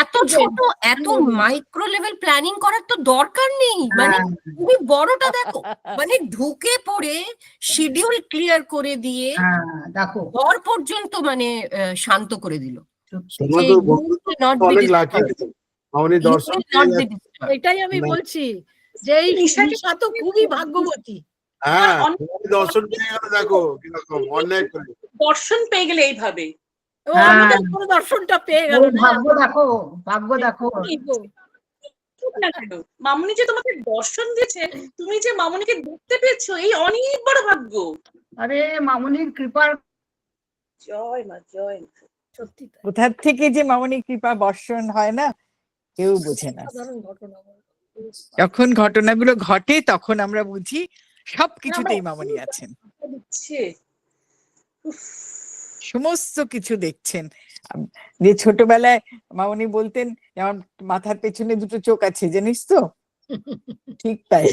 [SPEAKER 10] এত ছোট এত মাইক্রো লেভেল প্ল্যানিং করার তো দরকার নেই, মানে তুমি বড়টা দেখো, মানে ঢুকে পড়ে শিডিউল ক্লিয়ার করে দিয়ে
[SPEAKER 6] দেখো
[SPEAKER 10] ঘর পর্যন্ত মানে শান্ত করে দিল।
[SPEAKER 3] তোমার তো অনেক লাকি। মামনি দর্শন
[SPEAKER 6] He
[SPEAKER 3] পেয়ে
[SPEAKER 6] will not be
[SPEAKER 3] গেছে।
[SPEAKER 6] disturbed. এটাই আমি
[SPEAKER 3] না।
[SPEAKER 6] বলছি যে এই
[SPEAKER 1] নিশাকে
[SPEAKER 6] নিশা তো খুবই ভাগ্যবতী।
[SPEAKER 3] হ্যাঁ
[SPEAKER 1] অনেক-
[SPEAKER 3] মামনি দর্শন পেয়ে গেল, দেখো কিরকম অন্যায় করে।
[SPEAKER 1] দর্শন পেয়ে গেলে এইভাবে
[SPEAKER 6] এবং আমাদের কোনো দর্শনটা পেয়ে গেল না।
[SPEAKER 11] ভাগ্য দেখো, ভাগ্য দেখো।
[SPEAKER 6] কি গো?
[SPEAKER 1] না কেন? মামুনি যে তোমাকে দর্শন দিয়েছে, তুমি যে মামুনিকে দেখতে পেয়েছো, এই অনেক বড় ভাগ্য।
[SPEAKER 11] আরে মামনির কৃপার
[SPEAKER 1] জয় মা, জয় মা।
[SPEAKER 6] সত্যি তাই।
[SPEAKER 2] কোথা থেকে যে মামনি কৃপা বর্ষণ হয় না, কেউ বোঝে না।
[SPEAKER 6] সাধারণ ঘটনা বলো।
[SPEAKER 2] যখন ঘটনাগুলো ঘটে তখন আমরা বুঝি সবকিছুতেই মামনি আছেন,
[SPEAKER 1] দিচ্ছে। উফ,
[SPEAKER 2] সমস্ত কিছু দেখছেন। যে ছোটবেলায় মামনি বলতেন যে আমার মাথার পেছনে দুটো চোখ আছে, জানিস তো? ঠিক তাই,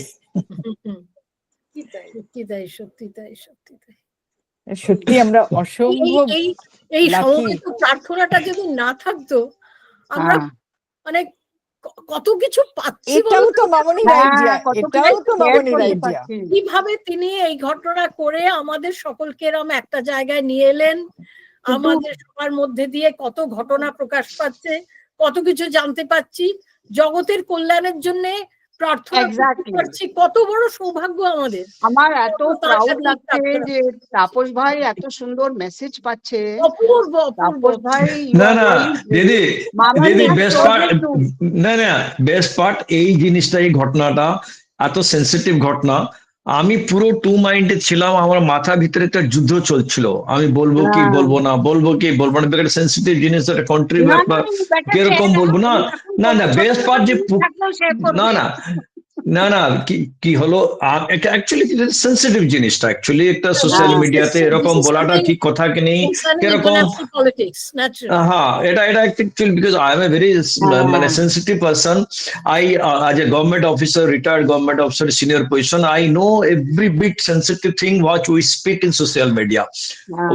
[SPEAKER 1] কি তাই?
[SPEAKER 6] সত্যি তাই, সত্যি তাই, সত্যি তাই।
[SPEAKER 2] সত্যি আমরা
[SPEAKER 6] এই
[SPEAKER 2] অসম্ভব
[SPEAKER 6] এই এই
[SPEAKER 2] lucky।
[SPEAKER 6] সমবেত প্রার্থনাটা যদি না থাকতো, আমরা মানে কত কিছু পাচ্ছি
[SPEAKER 2] এটাও
[SPEAKER 6] বলতো
[SPEAKER 2] তো
[SPEAKER 6] না?
[SPEAKER 2] মামনির
[SPEAKER 11] হ্যাঁ,
[SPEAKER 2] আইডিয়া,
[SPEAKER 11] কত
[SPEAKER 2] এটাও তো
[SPEAKER 11] share
[SPEAKER 2] মামনির
[SPEAKER 11] করতে
[SPEAKER 2] আইডিয়া।
[SPEAKER 11] পারছি।
[SPEAKER 6] কিভাবে তিনি এই ঘটনা করে আমাদের সকলকে এরম একটা জায়গায় নিয়ে এলেন, আমাদের সবার মধ্যে দিয়ে কত ঘটনা প্রকাশ পাচ্ছে, কত কিছু জানতে পাচ্ছি, জগতের কল্যাণের জন্য প্রার্থনা করতে
[SPEAKER 11] Exactly.
[SPEAKER 6] পারছি, কত বড় সৌভাগ্য আমাদের।
[SPEAKER 11] আমার এত
[SPEAKER 6] তার
[SPEAKER 11] প্রাউড
[SPEAKER 6] সাথে
[SPEAKER 11] লাগছে
[SPEAKER 6] প্রার্থনা।
[SPEAKER 11] যে তাপস ভাই এত সুন্দর মেসেজ পাচ্ছে।
[SPEAKER 6] অপূর্ব, অপূর্ব।
[SPEAKER 11] তাপস ভাই you
[SPEAKER 4] না
[SPEAKER 11] are
[SPEAKER 4] না
[SPEAKER 11] very great.
[SPEAKER 4] দিদি,
[SPEAKER 11] মামনি
[SPEAKER 4] দিদি
[SPEAKER 11] has
[SPEAKER 4] best
[SPEAKER 11] told
[SPEAKER 4] part,
[SPEAKER 11] it to-
[SPEAKER 4] না না বেস্ট পার্ট এই জিনিসটা, এই ঘটনাটা এত সেন্সিটিভ ঘটনা। আমি পুরো টু মাইন্ডে ছিলাম, আমার মাথার ভিতরে একটা যুদ্ধ চলছিল, আমি বলবো কি
[SPEAKER 11] হ্যাঁ।
[SPEAKER 4] বলবো না, বলবো কি বলবো না, একটা সেন্সিটিভ জিনিস, একটা কান্ট্রি
[SPEAKER 11] না, না,
[SPEAKER 4] ব্যাপার,
[SPEAKER 11] you better
[SPEAKER 4] কিরকম
[SPEAKER 11] share.
[SPEAKER 4] বলবো না।
[SPEAKER 11] তুমি এখন
[SPEAKER 4] না না
[SPEAKER 11] বলছো,
[SPEAKER 4] বেস্ট পার্ট যে
[SPEAKER 11] তুমি থাকলেও share করবে।
[SPEAKER 4] না না না না কি কি হলো, অ্যাকচুয়ালি সেন্সিটিভ জিনিসটা, অ্যাকচুয়ালি একটা সোশ্যাল
[SPEAKER 11] হ্যাঁ।
[SPEAKER 4] মিডিয়াতে এরকম বলাটা ঠিক কথা কি নেই,
[SPEAKER 6] Concerning
[SPEAKER 4] কিরকম।
[SPEAKER 6] international politics, naturally.
[SPEAKER 4] হ্যাঁ এটা এটা actually because I am a very মানে sensitive person. I as a government officer, retired government officer, senior position, I know every bit sensitive thing what we speak in social media.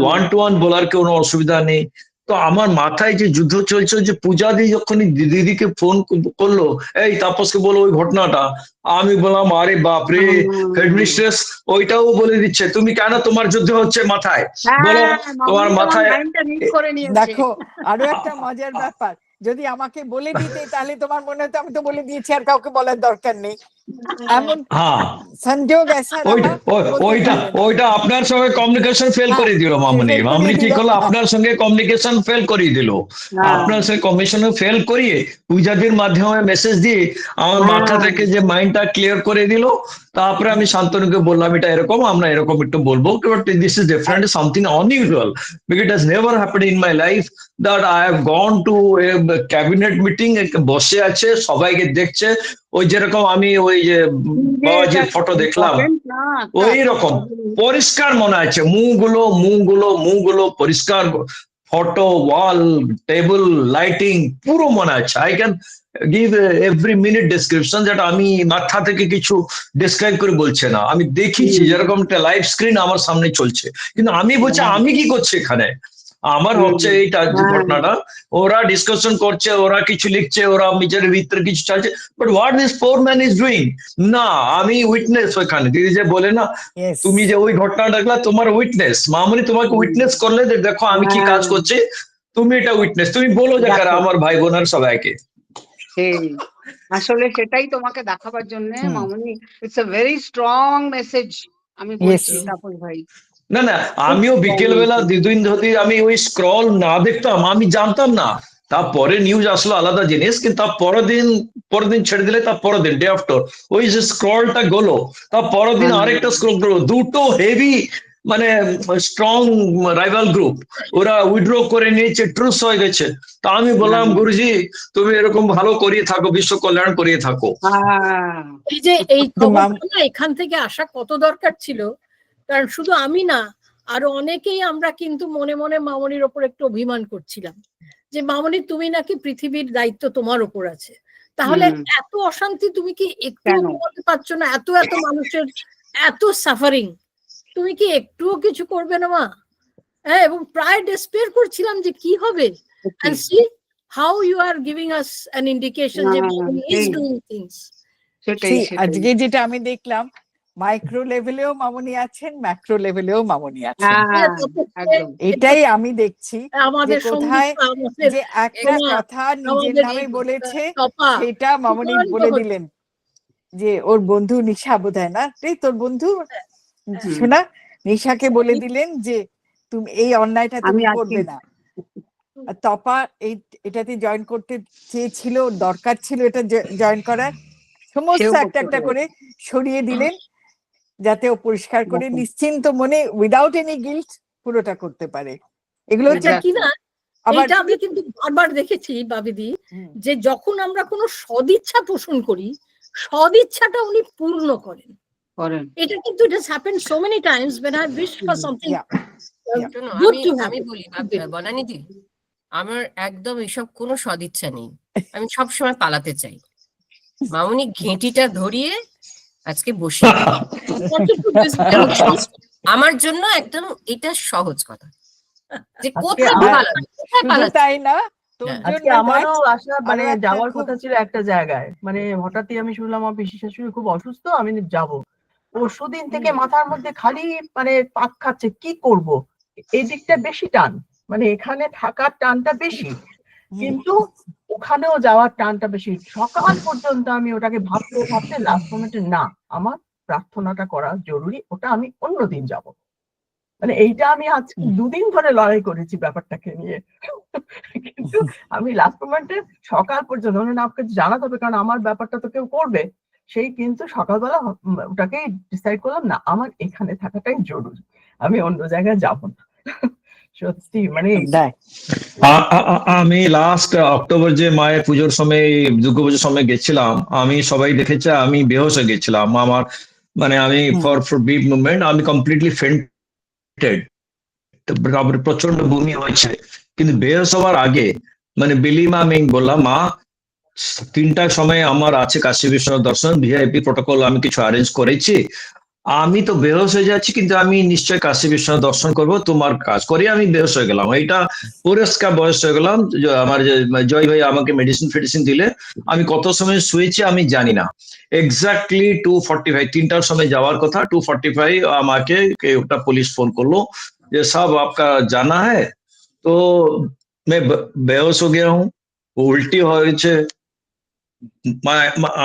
[SPEAKER 4] One to one বলার কোনো অসুবিধা নেই। তো আমার মাথায় যে যুদ্ধ চলছে, যে পূজা দি যখন দিদিকে ফোন করলো, এই তাপসকে বলো ওই ঘটনাটা, আমি বললাম আরে বাপরে, হেডমিস্ট্রেস ওইটাও বলে দিচ্ছে, তুমি কেন, তোমার যুদ্ধ হচ্ছে মাথায়, বলো তোমার মাথায়।
[SPEAKER 2] দেখো আরো একটা মজার ব্যাপার, যদি আমাকে বলে দিতে তাহলে তোমার মনে হতো আমি তো বলে দিয়েছি, আর কাউকে বলার দরকার নেই। এমন
[SPEAKER 4] হ্যাঁ
[SPEAKER 2] সংযোগ ऐसा
[SPEAKER 4] ওইটা ওইটা আপনার সঙ্গে কমিউনিকেশন ফেল করে দিল মামনি। মামনি কি করলো, আপনার সঙ্গে কমিউনিকেশন ফেল করিয়ে দিল, আপনার সঙ্গে কমিউনিকেশন ফেল করিয়ে পূজাদির মাধ্যমে মেসেজ দিয়ে আমার মাথা থেকে যে মাইন্ডটা ক্লিয়ার করে দিল। তারপরে আমি শান্তনুকে বললাম এটা এরকম, আমরা এরকম একটু বলবো, but this is different, something unusual, because it has never happened in my life that I have gone to A cabinet meeting, বসে আছে সবাইকে দেখছে, ওই যেরকম আমি ওই যে বাবাজির ফটো দেখলাম ওই রকম পরিষ্কার মনে আছে, মুখগুলো পরিষ্কার, ফটো, ওয়াল, টেবিল, লাইটিং পুরো মনে আছে। I can give every minute description, যেটা আমি মাথা থেকে কিছু ডিসক্রাইব করে বলছে না, আমি দেখিছি যেরকম একটা লাইভ স্ক্রিন আমার সামনে চলছে, কিন্তু আমি বলছি আমি কি করছি এখানে, আমার হচ্ছে এইটা ঘটনাটা, ওরা ডিসকাশন করছে, ওরা কিছু লিখছে, ওরা নিজের ভিতরে কিছু চাইছে, but what this poor man is doing, না আমি উইটনেস ওইখানে। দিদি যে বলে না,
[SPEAKER 2] Yes.
[SPEAKER 4] তুমি যে ওই ঘটনা দেখলা তোমার উইটনেস, মামনি তোমাকে উইটনেস করলে যে দেখো আমি কি কাজ করছি, তুমি এটা উইটনেস, তুমি বলো যে কারা আমার ভাই বোনের সবাইকে।
[SPEAKER 11] আসলে সেটাই তোমাকে দেখাবার জন্য মামনি, it's a very strong message, আমি বলছি তাপস ভাই।
[SPEAKER 4] না না আমিও বিকেল বেলা দুদিন যদি আমি ওই স্ক্রল না দেখতাম, আমি জানতাম না, তারপরে নিউজ আসলো আলাদা জিনিস, কিন্তু তার পরের দিন ছেড়ে দিলে, তার পরের দিন ডে আফটার ওই যে স্ক্রলটা গেলো, তার পরের দিন আরেকটা স্ক্রল গেলো, দুটো হেভি মানে স্ট্রং রাইভাল গ্রুপ, ওরা উইথড্র করে নিয়েছে, ট্রুস হয়ে গেছে। তা আমি বললাম গুরুজি তুমি এরকম ভালো করিয়ে থাকো, বিশ্ব কল্যাণ করিয়ে থাকো।
[SPEAKER 6] এই যে এই খবরটা না এখান থেকে আসা কত দরকার ছিল, কারণ শুধু আমি না, আরো অনেকেই আমরা কিন্তু মনে মনে মামনির ওপর একটু অভিমান করছিলাম যে মামনি তুমি নাকি পৃথিবীর দায়িত্ব তোমার ওপর আছে, তাহলে এত অশান্তি তুমি কি একটু করতে পারছো না, এত এত মানুষের এত সাফারিং, তুমি কি একটুও কিছু করবে না মা? হ্যাঁ, এবং প্রায় ডেসপেয়ার করছিলাম যে কি হবে, and see how you are giving us an indication যে মামনি is doing things.
[SPEAKER 2] আজকে যেটা আমি দেখলাম, মাইক্রো লেভেলেও মামনি আছেন, ম্যাক্রো লেভেলেও মামনি আছেন।
[SPEAKER 11] হ্যাঁ একদম
[SPEAKER 2] এটাই আমি দেখছি যে
[SPEAKER 6] আমাদের
[SPEAKER 2] কোথায়
[SPEAKER 6] সঙ্গীতা, আমাদের
[SPEAKER 2] যে একটা
[SPEAKER 6] সোমা,
[SPEAKER 2] কথা নিজের
[SPEAKER 6] আমাদের
[SPEAKER 2] নামে বলেছে
[SPEAKER 6] টপা
[SPEAKER 2] সেটা মামনি
[SPEAKER 6] দুর্দান্ত
[SPEAKER 2] বলে
[SPEAKER 6] হচ্ছে।
[SPEAKER 2] দিলেন, যে ওর বন্ধু নিশা বোধহয় না রে, তোর বন্ধু
[SPEAKER 11] হুম।
[SPEAKER 2] শোনা, নিশাকে বলে দিলেন যে তুমি এই অন্যায়টা
[SPEAKER 11] আমি
[SPEAKER 2] তুমি
[SPEAKER 11] আছি।
[SPEAKER 2] করবে না। আর তপা এটাতে জয়েন করতে চেয়েছিল, দরকার ছিল এটা জয়েন করার, সমস্ত
[SPEAKER 11] সেও
[SPEAKER 2] একটা
[SPEAKER 11] করতে
[SPEAKER 2] একটা
[SPEAKER 11] পারে।
[SPEAKER 2] করে সরিয়ে দিলেন যাতে ও পরিষ্কার করে
[SPEAKER 11] একদম।
[SPEAKER 2] নিশ্চিন্ত মনে উইদাউট এনি গিল্ট পুরোটা করতে পারে। এগুলো হচ্ছে
[SPEAKER 6] এটা কি না,
[SPEAKER 2] আবার
[SPEAKER 6] এটা আমি কিন্তু বারবার দেখেছি বাবিদি,
[SPEAKER 2] হুম,
[SPEAKER 6] যে যখন আমরা কোনো সদিচ্ছা পোষণ করি, সদিচ্ছাটা উনি পূর্ণ করেন।
[SPEAKER 11] করেন।
[SPEAKER 6] এটা কিন্তু it has happened so many times when I wished for something
[SPEAKER 2] yeah, yeah.
[SPEAKER 10] শোনো,
[SPEAKER 6] good to
[SPEAKER 10] আমি
[SPEAKER 6] happen.
[SPEAKER 10] বলি বনানীদি, আমার একদম এসব কোনো সদিচ্ছা নেই, আমি সবসময় পালাতে চাই। মামনি ঘেঁটিটা ধরিয়ে আজকে বসিয়ে দিল। এবং আমার জন্য একদম এটা সহজ কথা যে কোথায়
[SPEAKER 9] আমার-
[SPEAKER 10] পালাবে, কোথায়
[SPEAKER 2] শুধু
[SPEAKER 10] পালাচ্ছে।
[SPEAKER 2] তাই না, তোর
[SPEAKER 10] হ্যাঁ।
[SPEAKER 9] আজকে
[SPEAKER 2] জন্য
[SPEAKER 9] আমারও
[SPEAKER 2] দেখ,
[SPEAKER 9] আসা মানে
[SPEAKER 2] আরো একটা
[SPEAKER 9] যাওয়ার
[SPEAKER 2] খুব-
[SPEAKER 9] কথা ছিল একটা জায়গায়, মানে হঠাৎই আমি শুনলাম আমার পিসি শাশুড়ি খুব অসুস্থ, আমি যাব। পরশুদিন থেকে মাথার মধ্যে খালি মানে পাক খাচ্ছে, কি করব, এই দিকটা বেশি টান, মানে এখানে থাকার টানটা বেশি, কিন্তু ওখানেও যাওয়ার টানটা বেশি। সকাল পর্যন্ত আমি ওটাকে ভাবতে ভাবতে লাস্ট মোমেন্টে না, আমার প্রার্থনাটা করা জরুরি, ওটা আমি অন্যদিন যাব। মানে এইটা আমি আজকে দুদিন ধরে লড়াই করেছি ব্যাপারটাকে নিয়ে, কিন্তু আমি লাস্ট মোমেন্টে সকাল পর্যন্ত না আপনাকে জানাতে হবে, কারণ আমার ব্যাপারটা তো কেউ করবে, সেই কিন্তু সকালবেলা ওটাকে ডিসাইড করলাম না, আমার এখানে থাকাটাই জরুরি, আমি অন্য জায়গায় যাব না। সত্যি মানে
[SPEAKER 2] দেখ,
[SPEAKER 4] আমি লাস্ট অক্টোবর যে মায়ের পুজোর সময়, দুর্গাপুজোর সময় গেছিলাম, আমি সবাই দেখেছে আমি বেহোশ হয়ে গেছিলাম। আমার মানে আমি ফর ব্রিফ মুভমেন্ট আমি কমপ্লিটলি ফেন্টেড, তারপরে প্রচন্ড বমি হয়েছে, কিন্তু বেহোশ হওয়ার আগে মানে বিলিমা আমি বললাম, মা 3টার সময় আমার আছে কাশী বিশ্বনাথ দর্শন, ভিআইপি প্রোটোকল আমি কিছু অ্যারেঞ্জ করেছি, আমি তো বেহোশ হয়ে যাচ্ছি, কিন্তু আমি নিশ্চয় কাশী বিশ্বনাথ দর্শন করব, তোমার কাজ করে আমি বেহোশ হয়ে গেলাম। এইটা পুরস্কার বয়স হয়ে গেলাম। আমার যে জয় ভাই আমাকে মেডিসিন ফেডিসিন দিলে, আমি কত সময় শুয়েছি আমি জানি না, এক্স্যাক্টলি 2:45, 3টার সময় যাওয়ার কথা, 2:45 আমাকে একটা পুলিশ ফোন করলো যে সাहब आपका जाना है, তো मैं বেহোশ হয়ে গিয়া হুঁ, উল্টি হয়েছে,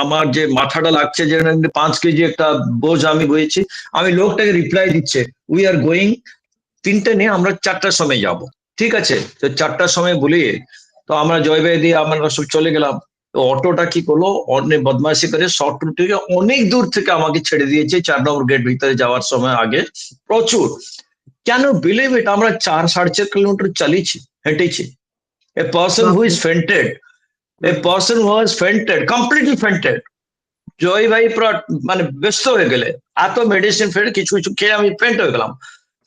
[SPEAKER 4] আমার যে মাথাটা লাগছে যে 5 কেজি একটা বোঝ আমি বইছি, আমি লোকটাকে রিপ্লাই দিচ্ছে উই আর গোয়িং 3টে নিয়ে আমরা 4টার সময় যাব, ঠিক আছে, তো 4টার সময় বলিয়ে তো আমরা জয় ভাই দিয়ে আমরা সব চলে গেলাম। তো অটোটা কি করলো, অনেক বদমাইশি করে শর্ট রুট থেকে অনেক দূর থেকে আমাকে ছেড়ে দিয়েছে 4 নম্বর গেট ভিতরে যাওয়ার সময় আগে প্রচুর। কেন বিলিভ ইট, আমরা 4-4.5 কিলোমিটার চালিয়েছি, হেঁটেছি। A person who is fainted, a person who was fainted, completely fainted, Joy ভাই পুরো মানে ব্যস্ত হয়ে গেলে, এত মেডিসিন ফেড কিছু কিছু খেয়ে আমি ফেন্ট হয়ে গেলাম।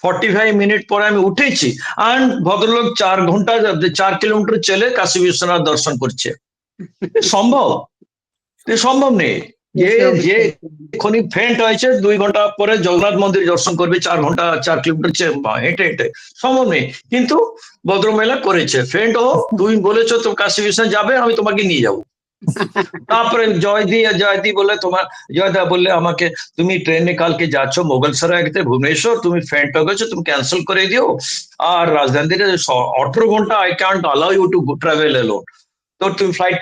[SPEAKER 4] 45 মিনিট পরে আমি উঠেছি, and ভদ্রলোক 4 ঘন্টা 4 কিলোমিটার চলে কাশী বিশ্বনাথ দর্শন করছে। সম্ভব? সম্ভব নেই। যে এখনই ফেন্ট হয়েছে 2 ঘন্টা পরে জগন্নাথ মন্দির দর্শন করবে 4 ঘন্টা 4 কিলোমিটার হেঁটে হেঁটে, সম্ভব নেই। কিন্তু ভদ্রমহিলা করেছে। ফেন্ট হো, তুমি বলেছো তো কাশী বিশ্বনাথ যাবে, আমি তোমাকে নিয়ে যাবো। তারপরে জয়দি বলে তোমার জয়দা বললে আমাকে, তুমি ট্রেনে কালকে যাচ্ছ মোগলসরাই থেকে ভুবনেশ্বর, তুমি ফেন্ট হয়ে গেছো, তুমি ক্যান্সেল করে দিও, আর রাজধানী থেকে 18 ঘন্টা I can't allow you to travel alone, তো তুমি ফ্লাইট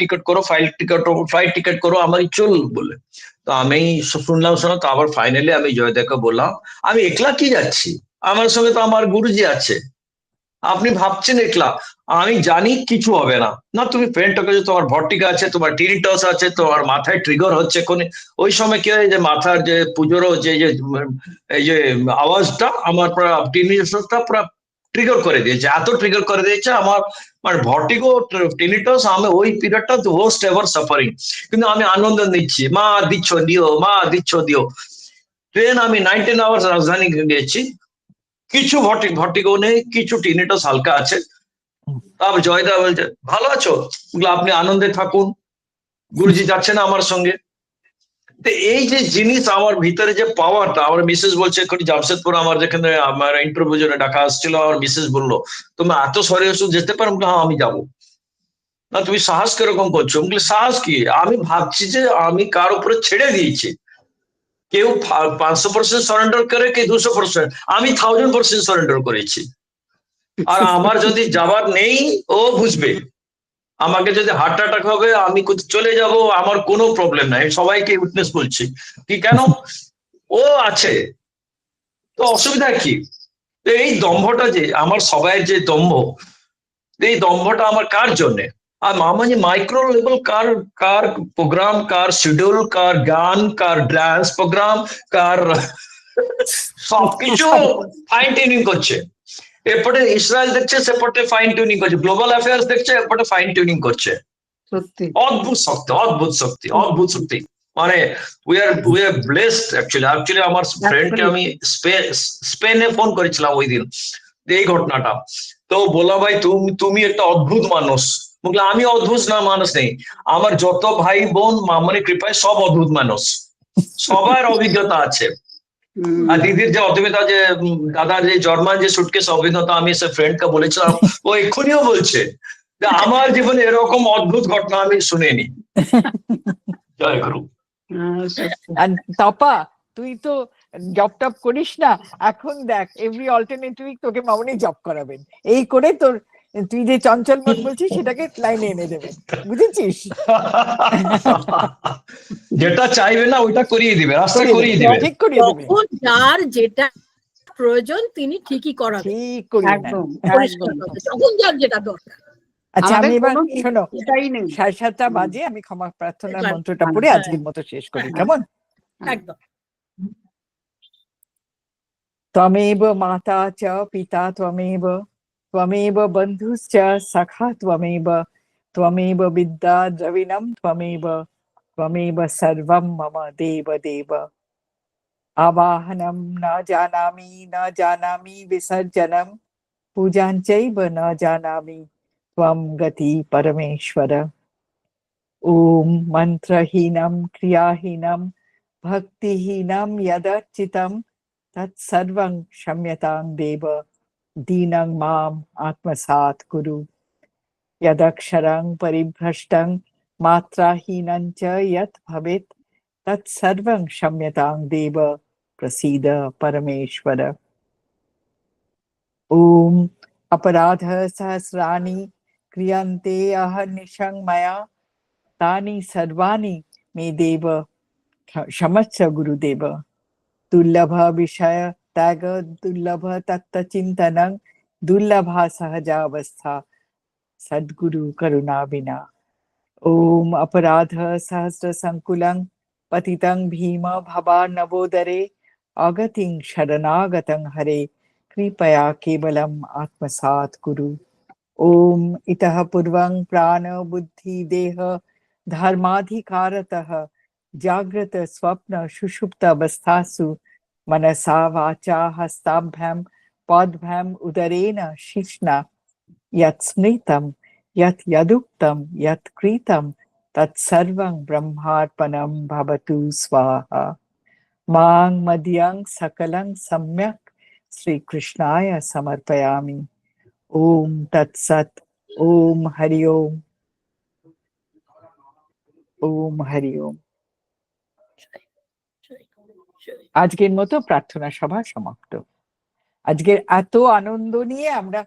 [SPEAKER 4] টিকিট করো আমার চল বলে। তো আমি শুনলাম, শোনা তো আবার ফাইনালি আমি জয়দাকে বললাম আমি একলা কি যাচ্ছি, আমার সঙ্গে তো আমার গুরুজি আছে, আপনি ভাবছেন একলা, আমি জানি কিছু হবে না। না তুমি ফেন্ট হয়েছে, তোমার ভর্টিকা আছে, তোমার টিনিটাস আছে, তোমার মাথায় ট্রিগার হচ্ছে কোনে, ওই সময় কি হয় যে মাথার যে পুজোরও যে এই যে আওয়াজটা আমার পুরো টিনিটাসটা পুরো ট্রিগার করে দিয়েছে, এত ট্রিগার করে দিয়েছে আমার মানে ভর্টিগো টিনিটাস, আমি ওই পিরিয়ডটা তো ওয়ার্স্ট এভার সাফারিং, কিন্তু আমি আনন্দ নিচ্ছি, মা দিচ্ছ দিও, মা দিচ্ছ দিও। ট্রেন আমি 19 আওয়ার্স রাজধানী গিয়েছি, কিছু ভর্টিগো নেই, কিছু টিনিটাস হালকা আছে। তারপর জয়দা বলছে ভালো আছো, আপনি আনন্দে থাকুন, গুরুজি যাচ্ছে না আমার সঙ্গে। তো এই যে জিনিস আমার ভিতরে যে পাওয়ারটা, আমার মিসেস বলছে এক্ষুনি জামশেদপুর আমার যেখানে আমার ইন্টারভিউ জন্য ডাকা আসছিল, আমার মিসেস বললো তুমি এত সরে এসো যেতে পারো, হ্যাঁ আমি যাবো। না তুমি সাহস কিরকম করছো, সাহস কি, আমি ভাবছি যে আমি কার উপরে ছেড়ে দিয়েছি, কেউ 500% সারেন্ডার করে, কেউ 200%, আমি 1000% সারেন্ডার করেছি। আর আমার যদি যাবার নেই, ও বুঝবে। আমাকে যদি হার্ট অ্যাটাক হবে, আমি চলে যাব, আমার কোনো প্রবলেম নাই, আমি সবাইকে উইটনেস বলছি কি কেন ও আছে, তো অসুবিধা কি? তো এই দম্ভটা যে আমার, সবাই যে দম্ভ, এই দম্ভটা আমার কার জন্যে? আর মামাজি মাইক্রো লেভেল কার কার প্রোগ্রাম, কার শিডিউল, কার গান, কার ডান্স প্রোগ্রাম, কার সবকিছু ফাইন টিউনিং করছে। এপটে ইসরায়েল দেখছে, সেপটে ফাইন টিউনিং করছে, গ্লোবাল অ্যাফেয়ার্স দেখছে, এপটে ফাইন টিউনিং করছে।
[SPEAKER 9] সত্যি
[SPEAKER 4] অদ্ভুত শক্তি, অদ্ভুত শক্তি, অদ্ভুত শক্তি। মানে উই আর ব্লেসড অ্যাকচুয়ালি আমার ফ্রেন্ডকে আমি স্পেনে ফোন করেছিলাম ওই দিন এই ঘটনাটা, তো বললাম ভাই তুমি একটা অদ্ভুত মানুষ। বললাম আমি অদ্ভুত না মানুষ নেই, আমার যত ভাই বোন মামার কৃপায় সব অদ্ভুত মানুষ, সবার অভিজ্ঞতা আছে। আর দিদির যে অভিজ্ঞতা, যে দাদার যে জার্মান যে সুটকেস অভিজ্ঞতা, আমি সে ফ্রেন্ডকে বলেছিলাম, ও এক্ষুনিও বলছে যে আমার জীবনে এরকম অদ্ভুত ঘটনা আমি শুনিনি। জয় গুরু।
[SPEAKER 2] আর তপা, তুই তো জব টপ করিস না, এখন দেখ এভরি অল্টারনেট উইক তোকে মামনি জব করাবেন, এই করে তোর তুই যে চঞ্চল মন বলছিস সেটাকে লাইনে এনে দেবেন, বুঝেছিস?
[SPEAKER 4] যেটা চাইবে না ওইটা করিয়ে দিবে, রাস্তা করিয়ে দিবে,
[SPEAKER 2] ঠিক করিয়ে দেবে,
[SPEAKER 6] তখন যার যেটা প্রয়োজন তিনি ঠিকই করাবেন,
[SPEAKER 2] ঠিক করিয়ে নেন।
[SPEAKER 11] একদম
[SPEAKER 6] পরিষ্কার
[SPEAKER 11] একদম।
[SPEAKER 6] কথা, যখন যার যেটা দরকার।
[SPEAKER 2] আচ্ছা, আমি
[SPEAKER 11] আমাদের
[SPEAKER 2] এবার
[SPEAKER 11] কোনো
[SPEAKER 2] শোনো,
[SPEAKER 11] চিন্তাই নেই।
[SPEAKER 2] 7:30 বাজে, আমি ক্ষমা প্রার্থনার
[SPEAKER 6] হ্যাঁ,
[SPEAKER 2] মন্ত্রটা পড়ে
[SPEAKER 11] হ্যাঁ,
[SPEAKER 2] আজকের মতো শেষ করি,
[SPEAKER 11] হ্যাঁ।
[SPEAKER 2] কেমন?
[SPEAKER 6] একদম।
[SPEAKER 2] त्वमेव माता च पिता त्वमेव, त्वमेव बन्धुश्च सखा त्वमेव, त्वमेव विद्या द्रविणं त्वमेव, त्वमेव सर्वं मम देव देव। आवाहनं न जानामि विसर्जनं, पूजां चैव न जानामि, त्वं गति परमेश्वर। ॐ मन्त्रहीनं क्रियाहीनं भक्तिहीनं यदर्चितं तत्सर्वं क्षम्यतां देव, दीनं माम् आत्मसात् कुरु। यदक्षरं परिभ्रष्टं मात्राहीनं च यत् भवेत् तत्सर्वं क्षम्यतां देव, प्रसीद परमेश्वर। ॐ अपराधः सहस्राणि क्रियन्ते अहर्निशं मया, तानि सर्वाणि मे देव क्षमस्व गुरुदेव। दुर्लभ विषय त्याग, दुर्लभ तत्व चिंतनं, दुर्लभा सहजावस्था सद्गुरु करुणा बिना। ओम अपराध सहस्र संकुलं पतितं भीम भवार्णवोदरे, अगतिं शरणागतं हरे, कृपया केवलम् आत्मसात् कुरु। ओम इतः पूर्वं प्राण बुद्धि देह धर्माधिकारतः जागृत स्वप्न सुषुप्त अवस्थासु मनसा वाचा हस्ताभ्यां पादभ्याम् उदरेण शिश्ना यत् स्मृतं यत् यदुक्तं यत् कृतं तत्सर्वं ब्रह्मार्पणं भवतु स्वाहा। मां मदीयं सकलं सम्यक् श्रीकृष्णाय समर्पयामि। ओम तत्सत्। ओम हरि ओम। ओम हरि ओम। আজকের মতো প্রার্থনা সভা সমাপ্ত। আজকের এত আনন্দ নিয়ে আমরা